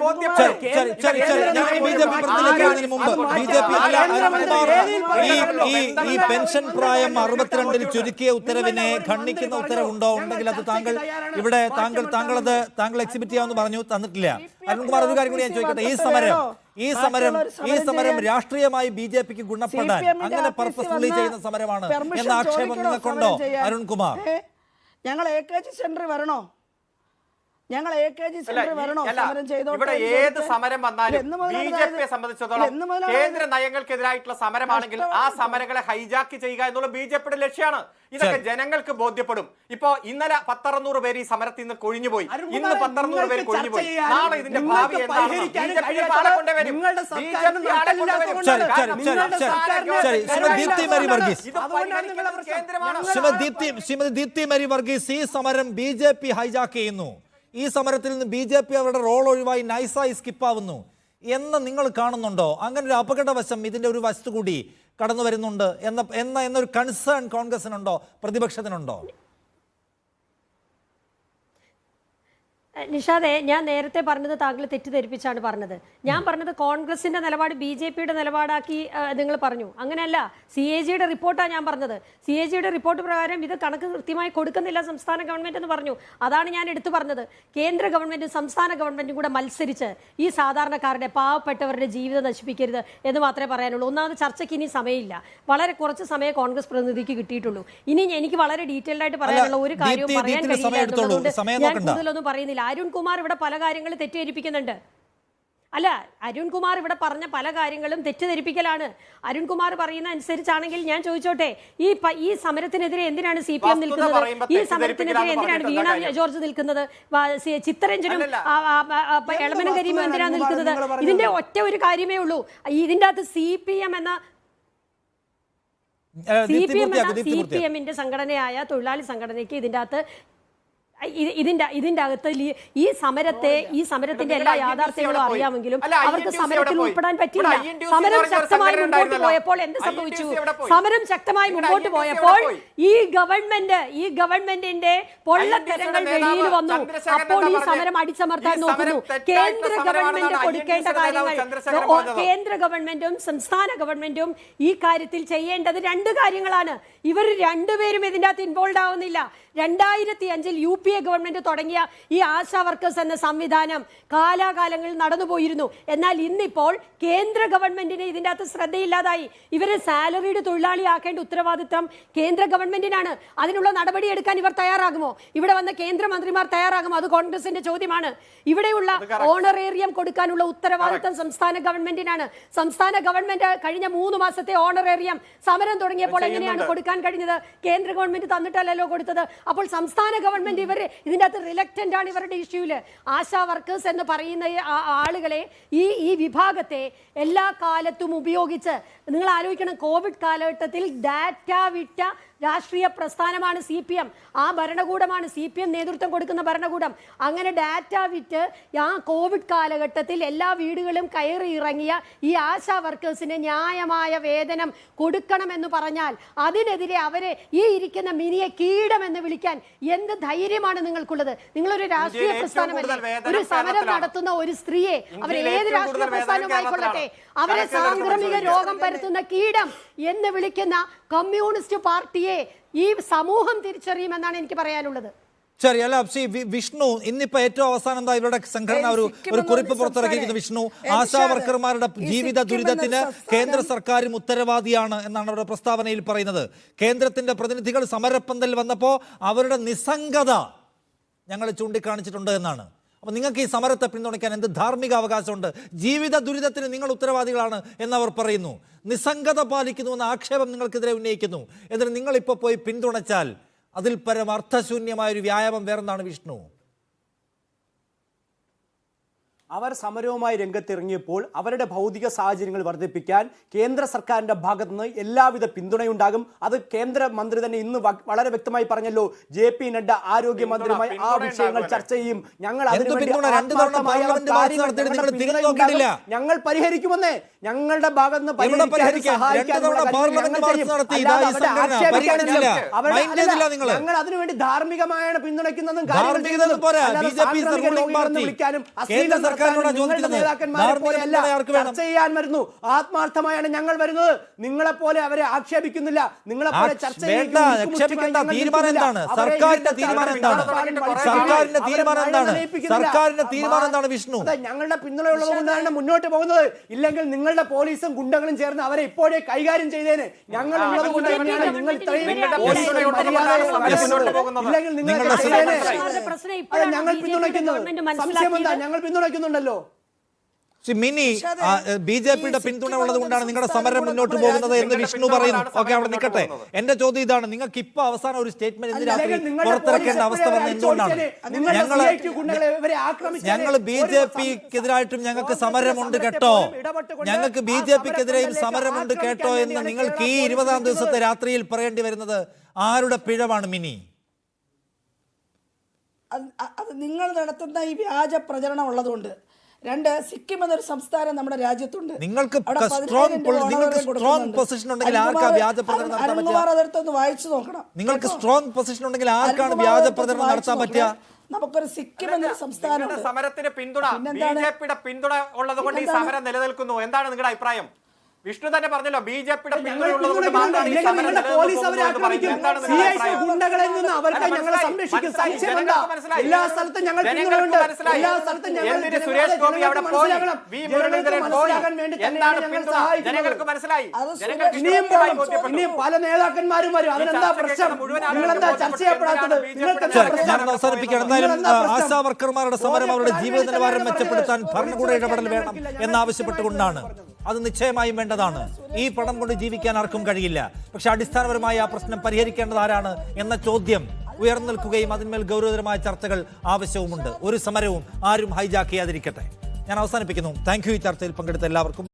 ഈ പെൻഷൻ പ്രായം 62 ചുരുക്കിയ ഉത്തരവിനെ ഖണ്ഡിക്കുന്ന ഉത്തരവുണ്ടോ? ഉണ്ടെങ്കിൽ അത് താങ്കൾ എക്സിബിറ്റ് ചെയ്യാമെന്ന് പറഞ്ഞു, തന്നിട്ടില്ല. അരുൺകുമാർ, ഒരു കാര്യം കൂടി ഞാൻ ചോദിക്കട്ടെ. ഈ സമരം രാഷ്ട്രീയമായി BJPക്ക് ഗുണപ്പെടാൻ അങ്ങനെ പർപ്പസ്ഫുള്ളി ചെയ്യുന്ന സമരമാണ് എന്ന ആക്ഷേപം നിങ്ങൾക്കുണ്ടോ അരുൺകുമാർ? ഞങ്ങൾ AKG സെന്ററിൽ വരണോ? ഞങ്ങൾ AKG സെന്ററിൽ വരണോ? സമരം ചെയ്തോട്ടെ. ഇവിടെ ഏത് സമരം വന്നാലും BJPയെ സംബന്ധിച്ചിടത്തോളം കേന്ദ്ര നയങ്ങൾക്കെതിരായിട്ടുള്ള സമരമാണെങ്കിൽ ആ സമരങ്ങളെ ഹൈജാക്ക് ചെയ്യുക എന്നുള്ള BJPയുടെ ലക്ഷ്യമാണ്. ഇതൊക്കെ ജനങ്ങൾക്ക് ബോധ്യപ്പെടും. ഇപ്പോ ഇന്നലെ 1,600 പേര് ഈ സമരത്തിൽ നിന്ന് കൊഴിഞ്ഞുപോയി. ഇന്ന് 1,600 പേര് കൊഴിഞ്ഞുപോയി. നാളെ ഇതിന്റെ ഭാവി എന്താണ്? ദീപ്തി മേരി വർഗീസ്, ഈ സമരം BJP ഹൈജാക്ക് ചെയ്യുന്നു, ഈ സമരത്തിൽ നിന്ന് BJP അവരുടെ റോൾ ഒഴിവായി നൈസായി സ്കിപ്പാവുന്നു എന്ന് നിങ്ങൾ കാണുന്നുണ്ടോ? അങ്ങനെ ഒരു അപകടവശം ഇതിന്റെ ഒരു വസ്തു കൂടി കടന്നു വരുന്നുണ്ട് എന്നൊരു കൺസേൺ കോൺഗ്രസിനുണ്ടോ, പ്രതിപക്ഷത്തിനുണ്ടോ? നിഷാദെ, ഞാൻ നേരത്തെ പറഞ്ഞത് താങ്കൾ തെറ്റിദ്ധരിപ്പിച്ചാണ് പറഞ്ഞത്. ഞാൻ പറഞ്ഞത് കോൺഗ്രസിന്റെ നിലപാട് BJPയുടെ നിലപാടാക്കി നിങ്ങൾ പറഞ്ഞു. അങ്ങനെയല്ല, CAGയുടെ റിപ്പോർട്ടാണ് ഞാൻ പറഞ്ഞത്. CAGയുടെ റിപ്പോർട്ട് പ്രകാരം ഇത് കണക്ക് കൃത്യമായി കൊടുക്കുന്നില്ല സംസ്ഥാന ഗവൺമെന്റ് എന്ന് പറഞ്ഞു. അതാണ് ഞാൻ എടുത്തു പറഞ്ഞത്. കേന്ദ്ര ഗവൺമെന്റും സംസ്ഥാന ഗവൺമെന്റും കൂടെ മത്സരിച്ച് ഈ സാധാരണക്കാരുടെ, പാവപ്പെട്ടവരുടെ ജീവിതം നശിപ്പിക്കരുത് എന്ന് മാത്രമേ പറയാനുള്ളൂ. ഒന്നാമത് ചർച്ചയ്ക്ക് ഇനി സമയമില്ല. വളരെ കുറച്ച് സമയം കോൺഗ്രസ് പ്രതിനിധിക്ക് കിട്ടിയിട്ടുള്ളൂ. ഇനി എനിക്ക് വളരെ ഡീറ്റെയിൽഡ് ആയിട്ട് പറയാനുള്ള ഒരു കാര്യവും പറയാൻ കഴിയില്ല എന്നുള്ളതുകൊണ്ട് ഞാൻ കൂടുതലൊന്നും പറയുന്നില്ല. അരുൺകുമാർ ഇവിടെ പല കാര്യങ്ങളും തെറ്റിദ്ധരിപ്പിക്കുന്നുണ്ട്. അല്ല, അരുൺകുമാർ ഇവിടെ പറഞ്ഞ പല കാര്യങ്ങളും തെറ്റിദ്ധരിപ്പിക്കലാണ്. അരുൺകുമാർ പറയുന്ന അനുസരിച്ചാണെങ്കിൽ ഞാൻ ചോദിച്ചോട്ടെ, ഈ സമരത്തിനെതിരെ എന്തിനാണ് CPM നിൽക്കുന്നത്? ഈ സമരത്തിനെതിരെ എന്തിനാണ് വീണ ജോർജ് നിൽക്കുന്നത്? ചിത്തരഞ്ജനും എളമനം കരീമും എന്തിനാണ് നിൽക്കുന്നത്? ഇതിന്റെ ഒറ്റ ഒരു കാര്യമേ ഉള്ളൂ. ഇതിന്റെ അകത്ത് CPMന്റെ സംഘടനയായ തൊഴിലാളി സംഘടനയ്ക്ക് ഇതിന്റെ അകത്ത് ഈ സമരത്തിന്റെ എല്ലാ യാഥാർത്ഥ്യങ്ങളും അറിയാമെങ്കിലും അവർക്ക് സമരത്തിൽ ഉൾപ്പെടാൻ പറ്റില്ല. സമരം ശക്തമായി മുമ്പോട്ട് പോയപ്പോൾ എന്ത് സംഭവിച്ചു? സമരം ശക്തമായി മുമ്പോട്ട് പോയപ്പോൾ ഈ ഗവൺമെന്റിന്റെ പൊള്ളത്തരങ്ങൾ വെളിയിൽ വന്നു. അപ്പോൾ ഈ സമരം അടിച്ചമർത്താൻ നോക്കുന്നു. കേന്ദ്ര ഗവൺമെന്റ് കൊടുക്കേണ്ട കാര്യങ്ങൾ, കേന്ദ്ര ഗവൺമെന്റും സംസ്ഥാന ഗവൺമെന്റും ഈ കാര്യത്തിൽ ചെയ്യേണ്ടത് 2 കാര്യങ്ങളാണ്. ഇവർ രണ്ടുപേരും ഇതിന്റെ അകത്ത് ഇൻവോൾവ് ആവുന്നില്ല. 2005 UPA ഗവൺമെന്റ് തുടങ്ങിയ ഈ ആശാ വർക്കേഴ്സ് എന്ന സംവിധാനം കാലാകാലങ്ങളിൽ നടന്നുപോയിരുന്നു. എന്നാൽ ഇന്നിപ്പോൾ കേന്ദ്ര ഗവൺമെന്റിന് ഇതിന്റെ അകത്ത് ശ്രദ്ധയില്ലാതായി. ഇവരെ സാലറീഡ് തൊഴിലാളിയാക്കേണ്ട ഉത്തരവാദിത്വം കേന്ദ്ര ഗവൺമെന്റിനാണ്. അതിനുള്ള നടപടി എടുക്കാൻ ഇവർ തയ്യാറാകുമോ? ഇവിടെ വന്ന കേന്ദ്രമന്ത്രിമാർ തയ്യാറാകുമോ? അത് കോൺഗ്രസിന്റെ ചോദ്യമാണ്. ഇവിടെയുള്ള ഓണറേറിയം കൊടുക്കാനുള്ള ഉത്തരവാദിത്വം സംസ്ഥാന ഗവൺമെന്റിനാണ്. സംസ്ഥാന ഗവൺമെന്റ് കഴിഞ്ഞ 3 മാസത്തെ ഓണറേറിയം സമരം തുടങ്ങിയപ്പോൾ എങ്ങനെയാണ് കൊടുക്കാൻ കഴിഞ്ഞത്? കേന്ദ്ര ഗവൺമെന്റ് തന്നിട്ടല്ലോ കൊടുത്തത്. അപ്പോൾ സംസ്ഥാന ഗവൺമെന്റ് ഇതിന്റെ അകത്ത് റിലക്റ്റന്റ് ആണ്. ഇവരുടെ ഇഷ്യൂല് ആശാ വർക്കേഴ്സ് എന്ന് പറയുന്ന ആളുകളെ, ഈ വിഭാഗത്തെ എല്ലാ കാലത്തും ഉപയോഗിച്ച്, നിങ്ങൾ ആലോചിക്കണം, കോവിഡ് കാലഘട്ടത്തിൽ ഡാറ്റ വിറ്റ രാഷ്ട്രീയ പ്രസ്ഥാനമാണ് CPM. ആ ഭരണകൂടമാണ് CPM നേതൃത്വം കൊടുക്കുന്ന ഭരണകൂടം. അങ്ങനെ ഡാറ്റ വിറ്റ് ആ കോവിഡ് കാലഘട്ടത്തിൽ എല്ലാ വീടുകളും കയറി ഇറങ്ങിയ ഈ ആശാ വർക്കേഴ്സിന് ന്യായമായ വേതനം കൊടുക്കണമെന്ന് പറഞ്ഞാൽ അതിനെതിരെ അവരെ ഈ ഇരിക്കുന്ന മിനിയെ കീടമെന്ന് വിളിക്കാൻ എന്ത് ധൈര്യമാണ് നിങ്ങൾക്കുള്ളത്? നിങ്ങളൊരു രാഷ്ട്രീയ പ്രസ്ഥാനമല്ലേ? ഒരു സമരം നടത്തുന്ന ഒരു സ്ത്രീയെ, അവർ ഏത് രാഷ്ട്രീയ പ്രസ്ഥാനമായിക്കൊള്ളട്ടെ, അവരെ സാംക്രമിക രോഗം പരത്തുന്ന കീടം എന്ന് വിളിക്കുന്ന കമ്മ്യൂണിസ്റ്റ് പാർട്ടിയെ ഈ സമൂഹം തിരിച്ചറിയുമെന്നാണ് എനിക്ക് പറയാനുള്ളത്. ശരി. അല്ല, വിഷ്ണു, ഇന്നിപ്പോ ഏറ്റവും അവസാനം എന്താ ഇവരുടെ സംഘടന ഒരു കുറിപ്പ് പുറത്തിറക്കിയിരിക്കുന്നത്? വിഷ്ണു, ആശാ വർക്കർമാരുടെ ജീവിത ദുരിതത്തിന് കേന്ദ്ര സർക്കാരും ഉത്തരവാദിയാണ് എന്നാണ് അവരുടെ പ്രസ്താവനയിൽ പറയുന്നത്. കേന്ദ്രത്തിന്റെ പ്രതിനിധികൾ സമരപ്പന്തൽ വന്നപ്പോൾ അവരുടെ നിസ്സംഗത ഞങ്ങൾ ചൂണ്ടിക്കാണിച്ചിട്ടുണ്ട് എന്നാണ്. അപ്പോൾ നിങ്ങൾക്ക് ഈ സമരത്തെ പിന്തുണയ്ക്കാൻ എന്ത് ധാർമ്മിക അവകാശമുണ്ട്? ജീവിത ദുരിതത്തിന് നിങ്ങൾ ഉത്തരവാദികളാണ് എന്നവർ പറയുന്നു. നിസ്സംഗത പാലിക്കുന്നു എന്ന ആക്ഷേപം നിങ്ങൾക്കെതിരെ ഉന്നയിക്കുന്നു. എന്നിട്ട് നിങ്ങളിപ്പോൾ പോയി പിന്തുണച്ചാൽ അതിൽ പരം അർത്ഥശൂന്യമായൊരു വ്യായാമം വേറെന്താണ് വിഷ്ണു? അവർ സമരവുമായി രംഗത്തിറങ്ങിയപ്പോൾ അവരുടെ ഭൗതിക സാഹചര്യങ്ങൾ വർദ്ധിപ്പിക്കാൻ കേന്ദ്ര സർക്കാരിന്റെ ഭാഗത്തു നിന്ന് എല്ലാവിധ പിന്തുണയുണ്ടാകും. അത് കേന്ദ്രമന്ത്രി തന്നെ ഇന്ന് വളരെ വ്യക്തമായി പറഞ്ഞല്ലോ. JP നഡ്ഡ ആരോഗ്യമന്ത്രിയുമായി ആ വിഷയങ്ങൾ ചർച്ച ചെയ്യും. ഞങ്ങൾ ഞങ്ങൾ പരിഹരിക്കുമെന്നേ. ഞങ്ങളുടെ ഭാഗത്ത് ഞങ്ങൾ അതിനുവേണ്ടി ധാർമ്മികമായാണ് പിന്തുണയ്ക്കുന്നതും ചർച്ച ചെയ്യാൻ വരുന്നു. ആത്മാർത്ഥമായാണ് ഞങ്ങൾ വരുന്നത്. നിങ്ങളെപ്പോലെ അവരെ ആക്ഷേപിക്കുന്നില്ല. നിങ്ങളെപ്പോലെ ചർച്ച തീരുമാനം എന്താണ്? സർക്കാരിന്റെ തീരുമാനം എന്താണ്? സർക്കാരിന്റെ തീരുമാനം എന്താണ്? സർക്കാരിന്റെ തീരുമാനം എന്താണ് വിഷ്ണു? ഞങ്ങളുടെ പിന്തുണയുള്ളത് കൊണ്ടാണ് മുന്നോട്ട് പോകുന്നത്. ഇല്ലെങ്കിൽ നിങ്ങളുടെ പോലീസും ഗുണ്ടകളും ചേർന്ന് അവരെ ഇപ്പോഴേ കൈകാര്യം ചെയ്തേനെ. ഞങ്ങൾ ഉള്ളത് കൊണ്ട് തന്നെയാണ് നിങ്ങൾ ഇത്രയും ഇല്ലെങ്കിൽ നിങ്ങൾ ഞങ്ങൾ പിന്തുണയ്ക്കുന്നത്. സംശയം എന്താ? ഞങ്ങൾ പിന്തുണയ്ക്കുന്നുണ്ടല്ലോ. മിനി, BJPയുടെ പിന്തുണ ഉള്ളത് കൊണ്ടാണ് നിങ്ങളുടെ സമരം മുന്നോട്ട് പോകുന്നത് എന്ന് വിഷ്ണു പറയുന്നു. ഓക്കെ, അവിടെ നിൽക്കട്ടെ. എന്റെ ചോദ്യം ഇതാണ്, നിങ്ങൾക്ക് ഇപ്പൊ അവസാനം ഒരു സ്റ്റേറ്റ്മെന്റ് രാത്രി പുറത്തിറക്കേണ്ട അവസ്ഥ വന്നത് എന്തുകൊണ്ടാണ്? ഞങ്ങൾ BJPക്കെതിരായിട്ടും ഞങ്ങൾക്ക് സമരമുണ്ട് കേട്ടോ, ഞങ്ങൾക്ക് BJPക്കെതിരെയും സമരമുണ്ട് കേട്ടോ എന്ന് നിങ്ങൾക്ക് ഈ 20-ാം ദിവസത്തെ രാത്രിയിൽ പറയേണ്ടി വരുന്നത് ആരുടെ പിഴവാണ് മിനി? അത് നിങ്ങൾ നടത്തുന്ന ഈ വ്യാജ പ്രചരണം ഉള്ളതുകൊണ്ട്. രണ്ട്, സിക്കിം എന്നൊരു സംസ്ഥാനം നമ്മുടെ രാജ്യത്തുണ്ട്. നിങ്ങൾക്ക് സ്ട്രോങ് പൊസിഷൻ ഉണ്ടെങ്കിൽ ആർക്കാ വ്യാജ പ്രചരണം നടത്താൻ പറ്റുക? അതെടുത്തൊന്ന് വായിച്ചു നോക്കണം. നിങ്ങൾക്ക് സ്ട്രോങ് പൊസിഷൻ ഉണ്ടെങ്കിൽ ആർക്കാണ് വ്യാജ പ്രചരണം നടത്താൻ പറ്റുക? നമുക്കൊരു സിക്കിം എന്നൊരു സംസ്ഥാനം സമരത്തിന് പിന്തുണ, BJPയുടെ പിന്തുണ ഉള്ളത് കൊണ്ട് ഈ സമരം നിലനിൽക്കുന്നു. എന്താണ് നിങ്ങളുടെ അഭിപ്രായം? വിഷ്ണു തന്നെ പറഞ്ഞല്ലോ, BJPയുടെ പിന്തുണ ഉള്ളത് കൊണ്ട് മാത്രമാണ് ഈ സമരം സുരേഷ് ഗോപി അവിടെ പോയി, വി മുരളീധരൻ പോയി. എന്താണ് പിന്തുണ? ജനങ്ങൾക്ക് മനസ്സിലായി. ഇനിയും പല നേതാക്കന്മാരും വരും. അതിനെന്താ പ്രശ്നം? നിങ്ങളെന്താ ചർച്ച ചെയ്യപ്പെടാത്തത്? ഞാൻ അവസാനിപ്പിക്കുകയാണ്. എന്തായാലും ആശാ വർക്കർമാരുടെ സമരം അവരുടെ ജീവിത നിലവാരം മെച്ചപ്പെടുത്താൻ ഭരണകൂട ഇടപെടൽ വേണം എന്നാവശ്യപ്പെട്ടുകൊണ്ടാണ്. അത് നിശ്ചയമായും വേണ്ടതാണ്. ഈ പണം കൊണ്ട് ജീവിക്കാൻ ആർക്കും കഴിയില്ല. പക്ഷെ അടിസ്ഥാനപരമായി ആ പ്രശ്നം പരിഹരിക്കേണ്ടത് ആരാണ് എന്ന ചോദ്യം ഉയർന്നു നിൽക്കുകയും അതിന്മേൽ ഗൗരവതരമായ ചർച്ചകൾ ആവശ്യവുമുണ്ട്. ഒരു സമരവും ആരും ഹൈജാക്ക് ചെയ്യാതിരിക്കട്ടെ. ഞാൻ അവസാനിപ്പിക്കുന്നു. Thank you. ഈ ചർച്ചയിൽ പങ്കെടുത്ത എല്ലാവർക്കും.